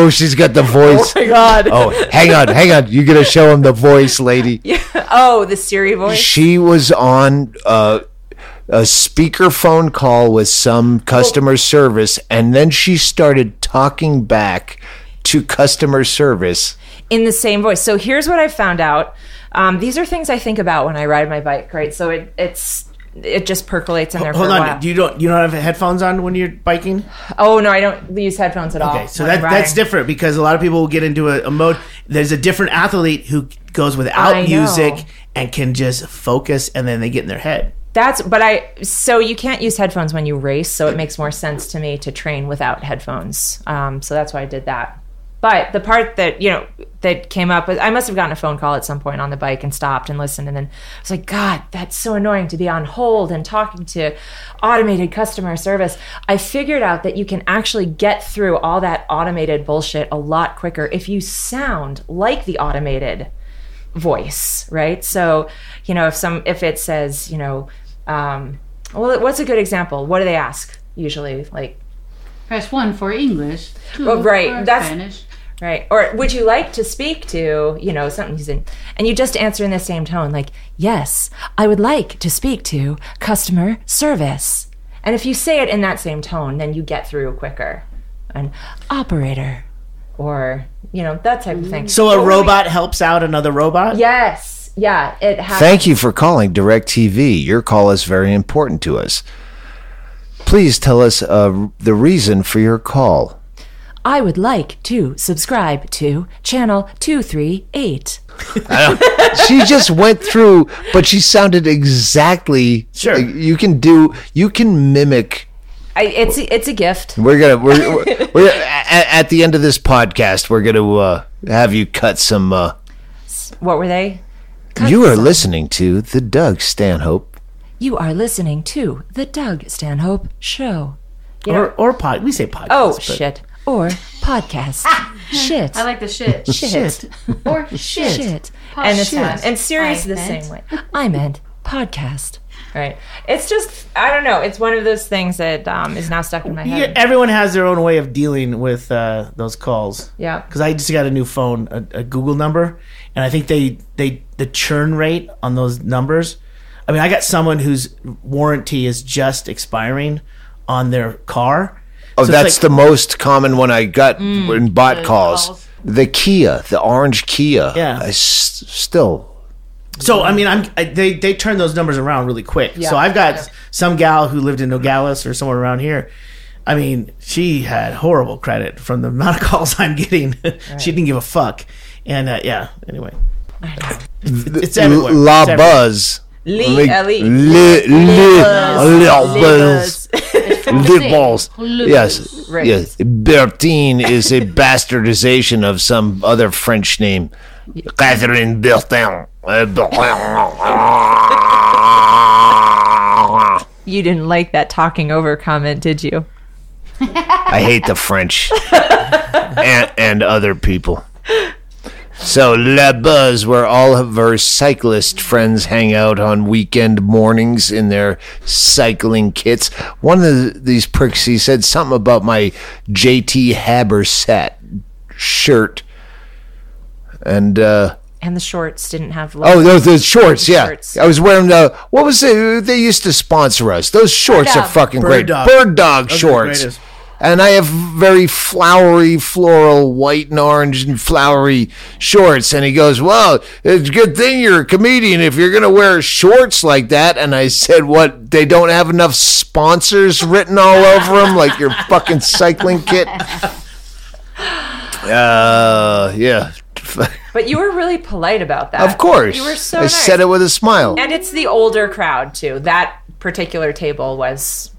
She's got the voice. Oh my god. Oh, hang on. You gotta show him the voice, lady. Yeah. Oh, the Siri voice. She was on a speakerphone call with some customer service, and then she started talking back to customer service in the same voice. So here's what I found out. These are things I think about when I ride my bike, right? So it just percolates in there for a while. You don't have headphones on when you're biking? Oh no, I don't use headphones at all. Okay, so that's different because a lot of people will get into a mode. There's a different athlete who goes without music and can just focus, and then they get in their head. So you can't use headphones when you race, so it makes more sense to me to train without headphones. So that's why I did that. But the part that, that came up was I must have gotten a phone call at some point on the bike and stopped and listened. And then I was like, God, that's so annoying to be on hold and talking to automated customer service. I figured out that you can actually get through all that automated bullshit a lot quicker if you sound like the automated voice, right? So, if it says, what's a good example? What do they ask usually? Like, press 1 for English, 2 for that's Spanish. Right. Or would you like to speak to, something he's in, and you just answer in the same tone, like, yes, I would like to speak to customer service. And if you say it in that same tone, then you get through quicker. An operator or, that type of thing. So a robot helps out another robot? Yes. Yeah, it happens. Thank you for calling DirecTV. Your call is very important to us. Please tell us the reason for your call. I would like to subscribe to channel 238. She just went through, but she sounded exactly. Sure. You can mimic. It's a gift. We're at the end of this podcast. We're gonna have you cut some. What were they? You are listening to the Doug Stanhope. You are listening to the Doug Stanhope Show. Or pod. We say podcast. Oh, shit. Or podcast. Shit. I like the shit. Shit. Or shit. Shit. And it's fun. And serious the same way. I meant podcast. Right. It's just, I don't know. It's one of those things that is now stuck in my head. Yeah, everyone has their own way of dealing with those calls. Yeah. Because I just got a new phone, a Google number, and I think the churn rate on those numbers. I mean, I got someone whose warranty is just expiring on their car. Oh, so that's the most common one I got in bot calls. The Kia, the orange Kia. Yeah. Still. So I mean, they turn those numbers around really quick. Yeah. So I've got some gal who lived in Nogales or somewhere around here. I mean, she had horrible credit from the amount of calls I'm getting. Right. She didn't give a fuck. And anyway, it's everywhere. La Buzz. Balls. Yes, right. Yes. Bertine is a bastardization of some other French name. Kathryn Bertine. You didn't like that talking over comment, did you? I hate the French and other people. So La Buzz, where all of her cyclist friends hang out on weekend mornings in their cycling kits. One of these pricks, he said something about my JT Haberset shirt. And the shorts didn't have the shorts, yeah. Shorts. I was wearing what was it? They used to sponsor us. Those shorts are fucking great. Bird dog shorts. And I have very flowery, floral, white and orange and flowery shorts. And he goes, well, it's a good thing you're a comedian if you're going to wear shorts like that. And I said, what, they don't have enough sponsors written all over them like your fucking cycling kit? Yeah. But you were really polite about that. Of course. You were so nice. I said it with a smile. And it's the older crowd, too. That particular table was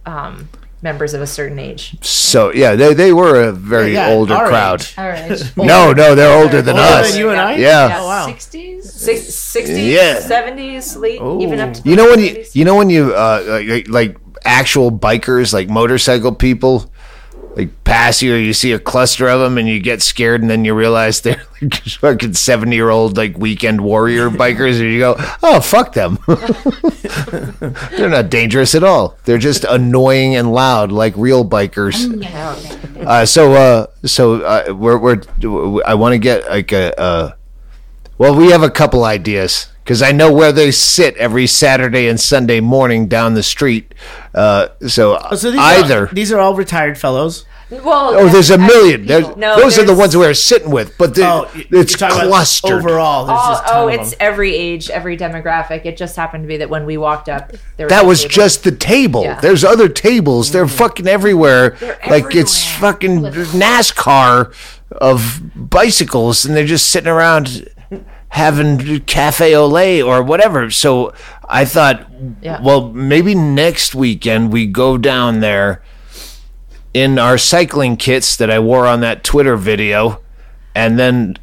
members of a certain age. So, yeah, they were a very older crowd. Our age. No, they're older than us. Older than you and I? Yeah. Oh, wow. 60s? 60s, 70s, late, even up to you know when you like actual bikers, like motorcycle people, like pass you, or you see a cluster of them and you get scared, and then you realize they're like fucking 70-year-old like weekend warrior bikers, and you go, oh, fuck them. They're not dangerous at all. They're just annoying and loud like real bikers. I want to get like well, we have a couple ideas, because I know where they sit every Saturday and Sunday morning down the street. These are all retired fellows. Well, there's a million. Those are the ones we're sitting with, but it's clustered. Overall, it's every age, every demographic. It just happened to be that when we walked up, that was just the table. Yeah. There's other tables. They're fucking everywhere. Like it's fucking NASCAR of bicycles, and they're just sitting around having cafe au lait or whatever. So I thought, well, maybe next weekend we go down there in our cycling kits that I wore on that Twitter video, and then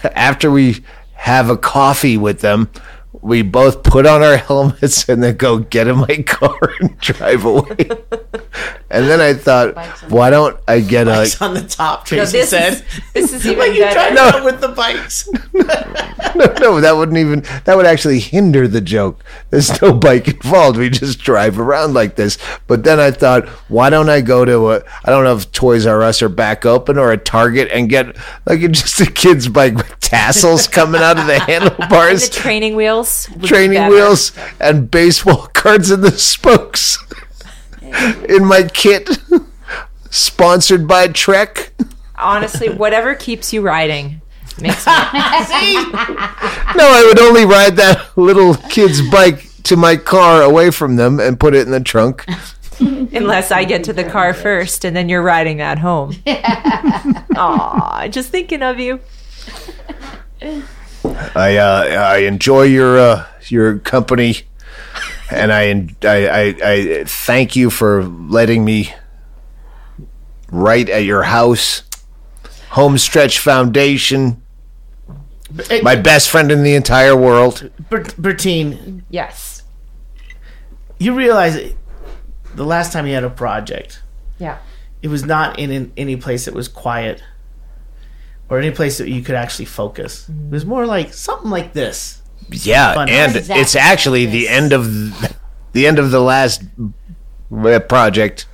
after we have a coffee with them, we both put on our helmets and then go get in my car and drive away. And then I thought, why don't I get bikes on the top? Tracy said, "This is even like you drive out with the bikes." No, that would actually hinder the joke. There's no bike involved. We just drive around like this. But then I thought, why don't I go to I don't know if Toys R Us are back open, or a Target, and get like just a kid's bike with tassels coming out of the handlebars, and the training wheels, and baseball cards in the spokes. In my kit, sponsored by Trek. Honestly, whatever keeps you riding makes me. No, I would only ride that little kid's bike to my car away from them and put it in the trunk. Unless I get to the car first, and then you're riding that home. Aw, just thinking of you. I enjoy your company. And I thank you for letting me write at your house. Homestretch Foundation, My best friend in the entire world. Bertine. Yes. You realize the last time you had a project, it was not in any place that was quiet or any place that you could actually focus. It was more like something like this. Yeah, FunHouse. and it's actually the end of the last project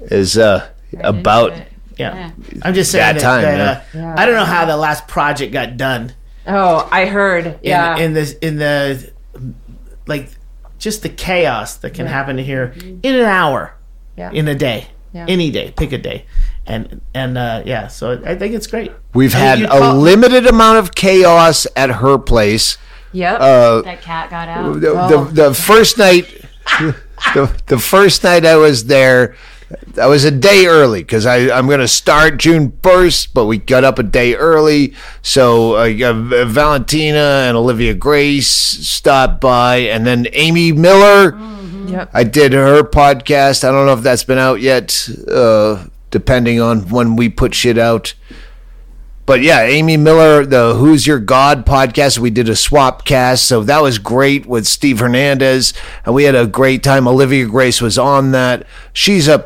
is about I'm just saying that time. I don't know how the last project got done. Oh, I heard. Yeah. In the like just the chaos that can happen here in an hour, in a day, any day, pick a day, and so I think it's great. We've had a limited amount of chaos at her place. Yep. That cat got out. The first night, the first night I was there, I was a day early because I'm going to start June 1st, but we got up a day early. So Valentina and Olivia Grace stopped by, and then Amy Miller. Mm-hmm. Yep. I did her podcast. I don't know if that's been out yet, depending on when we put shit out. But yeah, Amy Miller, the Who's Your God podcast, we did a swap cast, so that was great with Steve Hernandez, and we had a great time. Olivia Grace was on that.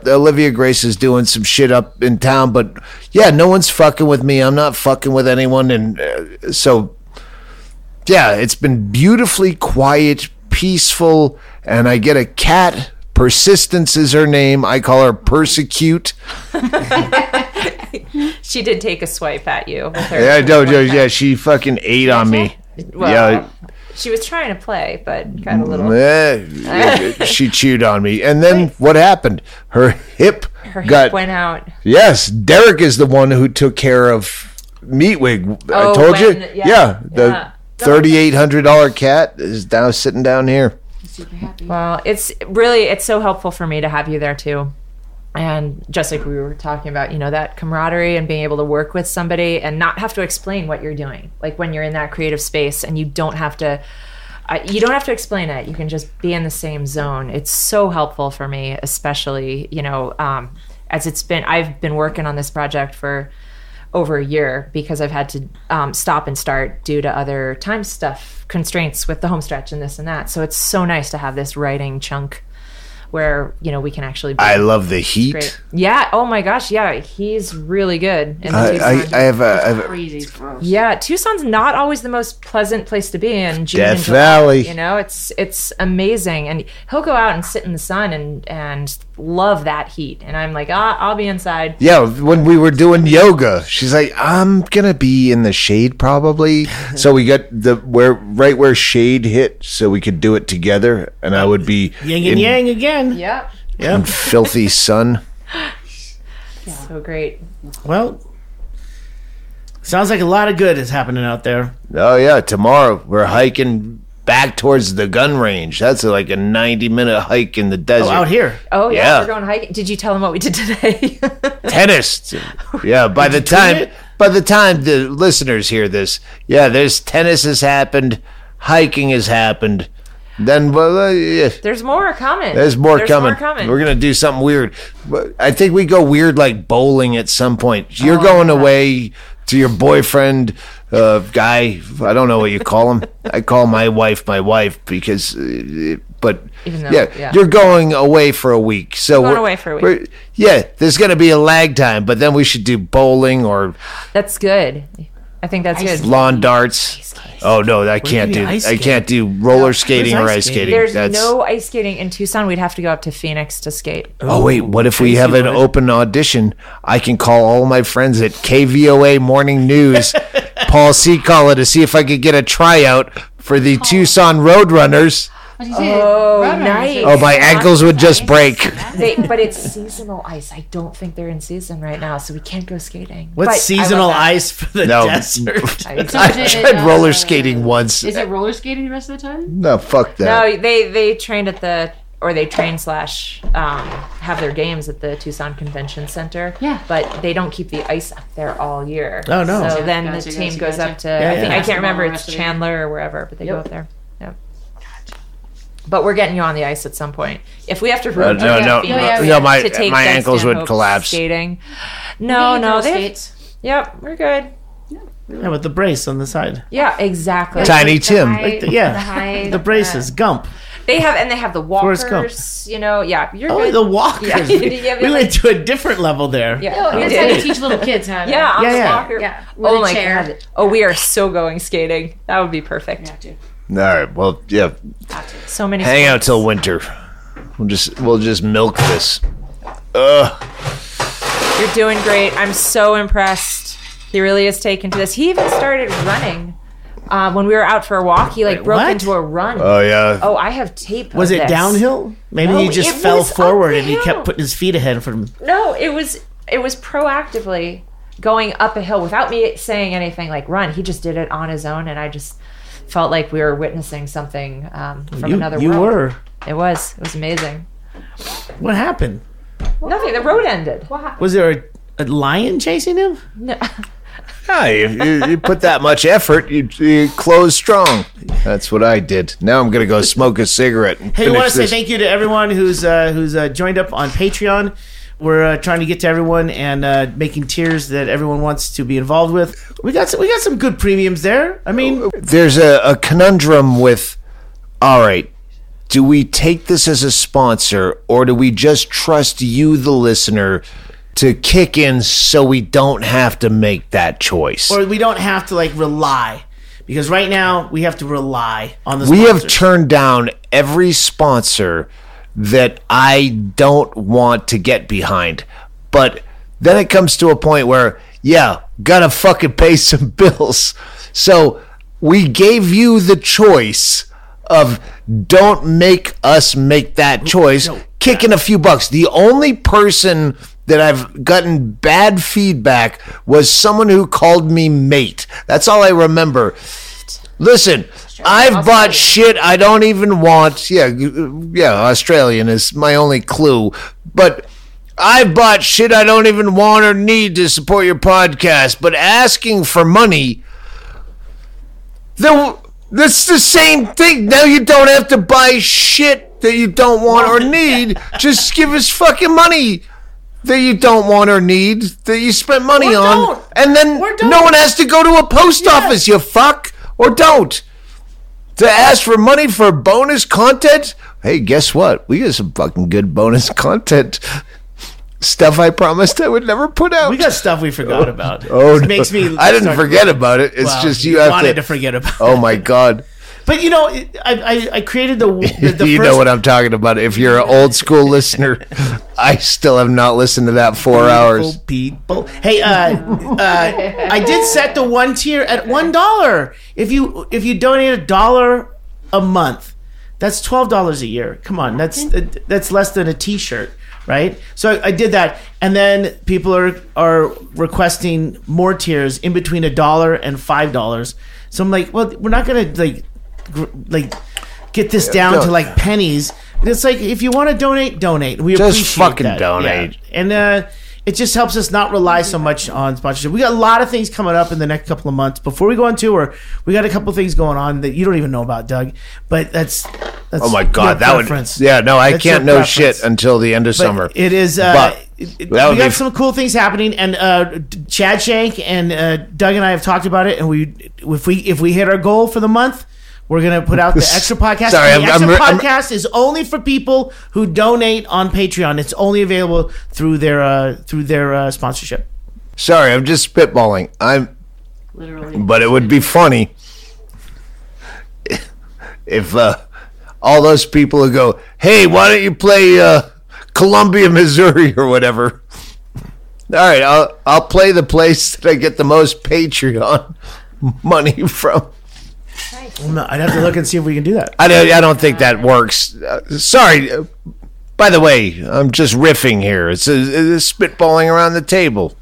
Olivia Grace is doing some shit up in town, but yeah, no one's fucking with me. I'm not fucking with anyone, and so yeah, it's been beautifully quiet, peaceful, and I get a cat. Persistence is her name. I call her Persecute. She did take a swipe at you. With her Yeah, she fucking ate on me. Well, she was trying to play, but got a little. She chewed on me, and then what happened? Her hip went out. Yes, Derek is the one who took care of Meatwig. I told you. Yeah, the $3,800 cat is now sitting down here. Super happy. Well, it's so helpful for me to have you there too. And just like we were talking about, that camaraderie and being able to work with somebody and not have to explain what you're doing. Like when you're in that creative space and you don't have to explain it. You can just be in the same zone. It's so helpful for me, especially, as I've been working on this project for over a year because I've had to stop and start due to other time stuff, constraints with the home stretch and this and that. So it's so nice to have this writing chunk where we can actually I love the heat. Great. Yeah, oh my gosh, yeah, he's really good. I have a crazy gross. Yeah, Tucson's not always the most pleasant place to be in June Death and July, Valley. It's amazing, and he'll go out and sit in the sun and love that heat, and I'm like, I'll be inside. Yeah, when we were doing yoga, she's like, I'm gonna be in the shade probably. So we got right where shade hit, so we could do it together, and I would be yin and yang again. Yep. In filthy sun. So great. Well, sounds like a lot of good is happening out there. Oh yeah, tomorrow we're hiking back towards the gun range. That's like a 90-minute hike in the desert. Oh, out here. Oh yeah, we're going hiking. Did you tell them what we did today? Tennis. Yeah, by the time the listeners hear this, there's tennis has happened, hiking has happened. Then there's more coming. There's more coming. We're gonna do something weird. I think we go weird like bowling at some point. You're going away to your boyfriend, guy. I don't know what you call him. I call my wife because, but you're going away for a week. So we're going away for a week. There's gonna be a lag time, but then we should do bowling or. That's good. I think that's good. Lawn darts. Oh no, I can't do roller skating or ice skating. There's no ice skating in Tucson. We'd have to go up to Phoenix to skate. Oh wait, what if we have an open audition? I can call all my friends at KVOA Morning News, Paul Secala, to see if I could get a tryout for the Tucson Roadrunners. Oh, nice. Oh, my ankles would just break. But it's seasonal ice. I don't think they're in season right now, so we can't go skating. What's seasonal ice for the desert? I tried roller skating once. Is it roller skating the rest of the time? No, fuck that. No, they trained at they train / have their games at the Tucson Convention Center. Yeah. But they don't keep the ice up there all year. Oh, no. So then the team goes up to, I can't remember, it's Chandler or wherever, but they go up there. Yep. But we're getting you on the ice at some point. If we have to road my ankles would collapse. Skating. No, they skates. Yep, we're good. Yeah, with the brace on the side. Yeah, exactly. Tiny Tim. The braces, Gump. They have the walkers, yeah. You're good. The walkers. Yeah. We went to a different level there. Yeah, that's how you teach little kids how to. Yeah, walker. Yeah. Oh my God. Oh, we are so going skating. That would be perfect. All right. Well, yeah. So many. Hang out till winter. We'll just milk this. You're doing great. I'm so impressed. He really is taken to this. He even started running. When we were out for a walk, he broke into a run. Oh yeah. Oh, I have tape. Was it downhill? Maybe he just fell forward and he kept putting his feet ahead of him. No, it was proactively going up a hill without me saying anything like run. He just did it on his own, and I just felt like we were witnessing something from another world. You were. It was amazing. What happened? Nothing. The road ended. Was there a lion chasing him? No. You put that much effort, you close strong. That's what I did. Now I'm gonna go smoke a cigarette. And hey, we want to say thank you to everyone who's joined up on Patreon. We're trying to get to everyone and making tiers that everyone wants to be involved with. We got some good premiums there. I mean, there's a conundrum with. All right, do we take this as a sponsor, or do we just trust you, the listener, to kick in so we don't have to make that choice? Or we don't have to rely. Because right now we have to rely on the sponsors. We have turned down every sponsor that I don't want to get behind. But then it comes to a point where, gotta fucking pay some bills. So we gave you the choice of don't make us make that choice. Kick in a few bucks. The only person that I've gotten bad feedback was someone who called me mate. That's all I remember. Listen, I've bought shit I don't even want. Yeah, Australian is my only clue. But I've bought shit I don't even want or need to support your podcast. But asking for money, that's the same thing. Now you don't have to buy shit that you don't want or need. Just give us fucking money that you don't want or need, that you spent money on, and then no one has to go to a post office, you fuck, or don't. To ask for money for bonus content? Hey, guess what? We got some fucking good bonus content. Stuff I promised I would never put out. We got stuff we forgot about. It makes me. I didn't forget about it. It's just you have wanted to forget about it. Oh my God. But I created the you first... know what I'm talking about. If you're an old school listener, I still have not listened to that 4 hours. People. Hey, I did set the one tier at $1. If you donate $1 a month, that's $12 a year. Come on, that's less than a T-shirt, right? So I did that, and then people are requesting more tiers in between $1 and $5. So I'm like, well, we're not gonna get this down to pennies. It's if you want to donate. We just appreciate fucking that. donate. Yeah. And it just helps us not rely so much on sponsorship. We got a lot of things coming up in the next couple of months. Before we go on tour, we got a couple of things going on that you don't even know about, Doug. But that's oh my God, that preference. I can't know shit until the end of summer. It is. We got some cool things happening, and Chad Shank and Doug and I have talked about it. And if we hit our goal for the month, we're gonna put out the extra podcast. Sorry, the extra podcast is only for people who donate on Patreon. It's only available through their sponsorship. Sorry, I'm just spitballing. But it would be funny if all those people who go, "Hey, why don't you play Columbia, Missouri, or whatever?" All right, I'll play the place that I get the most Patreon money from. No, I'd have to look and see if we can do that. I don't think that works. Sorry. By the way, I'm just riffing here. It's spitballing around the table.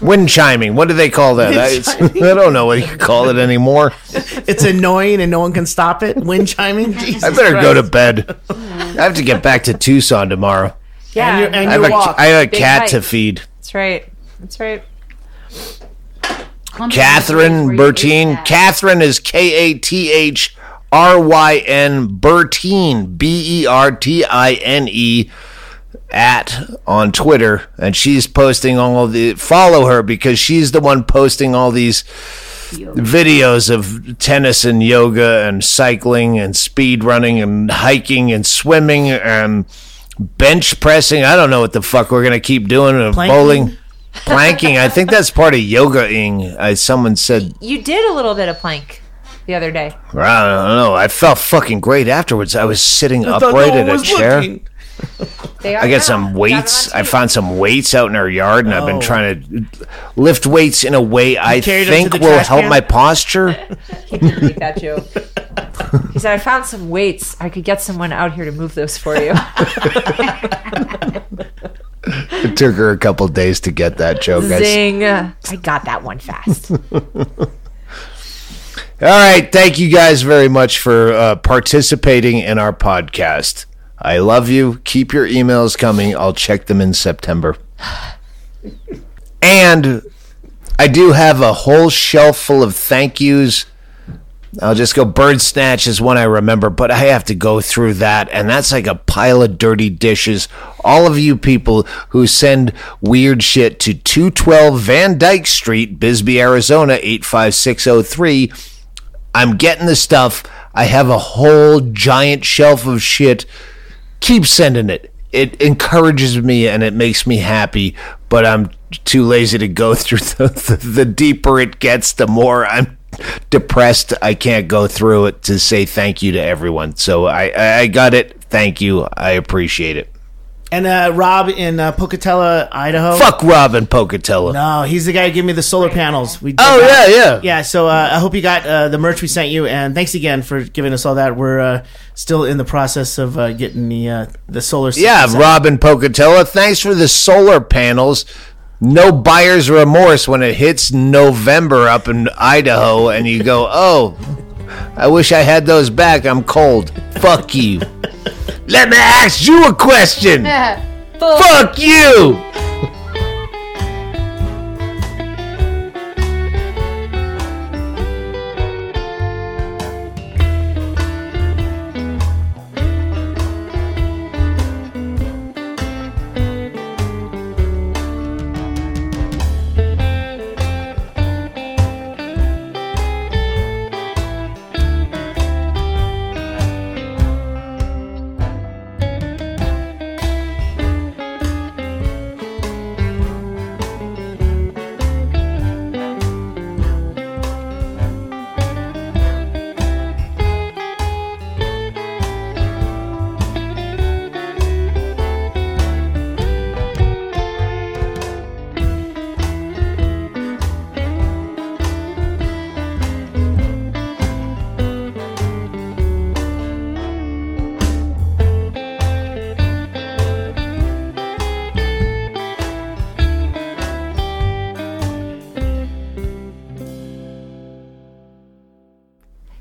Wind chiming. What do they call that? I don't know what you call it anymore. It's annoying and no one can stop it. Wind chiming. Jesus I better go to bed. I have to get back to Tucson tomorrow. Yeah, and I have a cat to feed. That's right. Kathryn Bertine. Kathryn is Kathryn, Bertine, Bertine. on Twitter, and she's posting follow her because she's the one posting all these videos of tennis and yoga and cycling and speed running and hiking and swimming and bench pressing. I don't know what the fuck we're gonna keep doing. Bowling, planking. I think that's part of yoga-ing. Someone said you did a little bit of plank the other day. I don't know. I felt fucking great afterwards. I was sitting upright at a chair. I got some weights. I found some weights out in our yard, and I've been trying to lift weights in a way I think will help my posture. He did make that joke. He said, I found some weights. I could get someone out here to move those for you. It took her a couple days to get that joke. Zing. I got that one fast. All right. Thank you guys very much for participating in our podcast. I love you. Keep your emails coming. I'll check them in September. And I do have a whole shelf full of thank yous. I'll just go Bird Snatch is one I remember, but I have to go through that, and that's like a pile of dirty dishes. All of you people who send weird shit to 212 Van Dyke Street, Bisbee, Arizona, 85603. I'm getting the stuff. I have a whole giant shelf of shit. Keep sending it. It encourages me and it makes me happy, but I'm too lazy to go through the deeper it gets, the more I'm depressed. I can't go through it to say thank you to everyone. So I got it. Thank you. I appreciate it. And Rob in Pocatello, Idaho. Fuck Rob in Pocatello. No, he's the guy who gave me the solar panels. Yeah. Yeah, so I hope you got the merch we sent you, and thanks again for giving us all that. We're still in the process of getting the solar system. Yeah, Rob in Pocatello, thanks for the solar panels. No buyer's remorse when it hits November up in Idaho, and you go, oh, I wish I had those back. I'm cold. Fuck you. Let me ask you a question. Fuck you.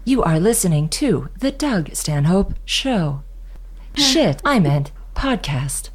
You are listening to The Doug Stanhope Show. Shit, I meant podcast.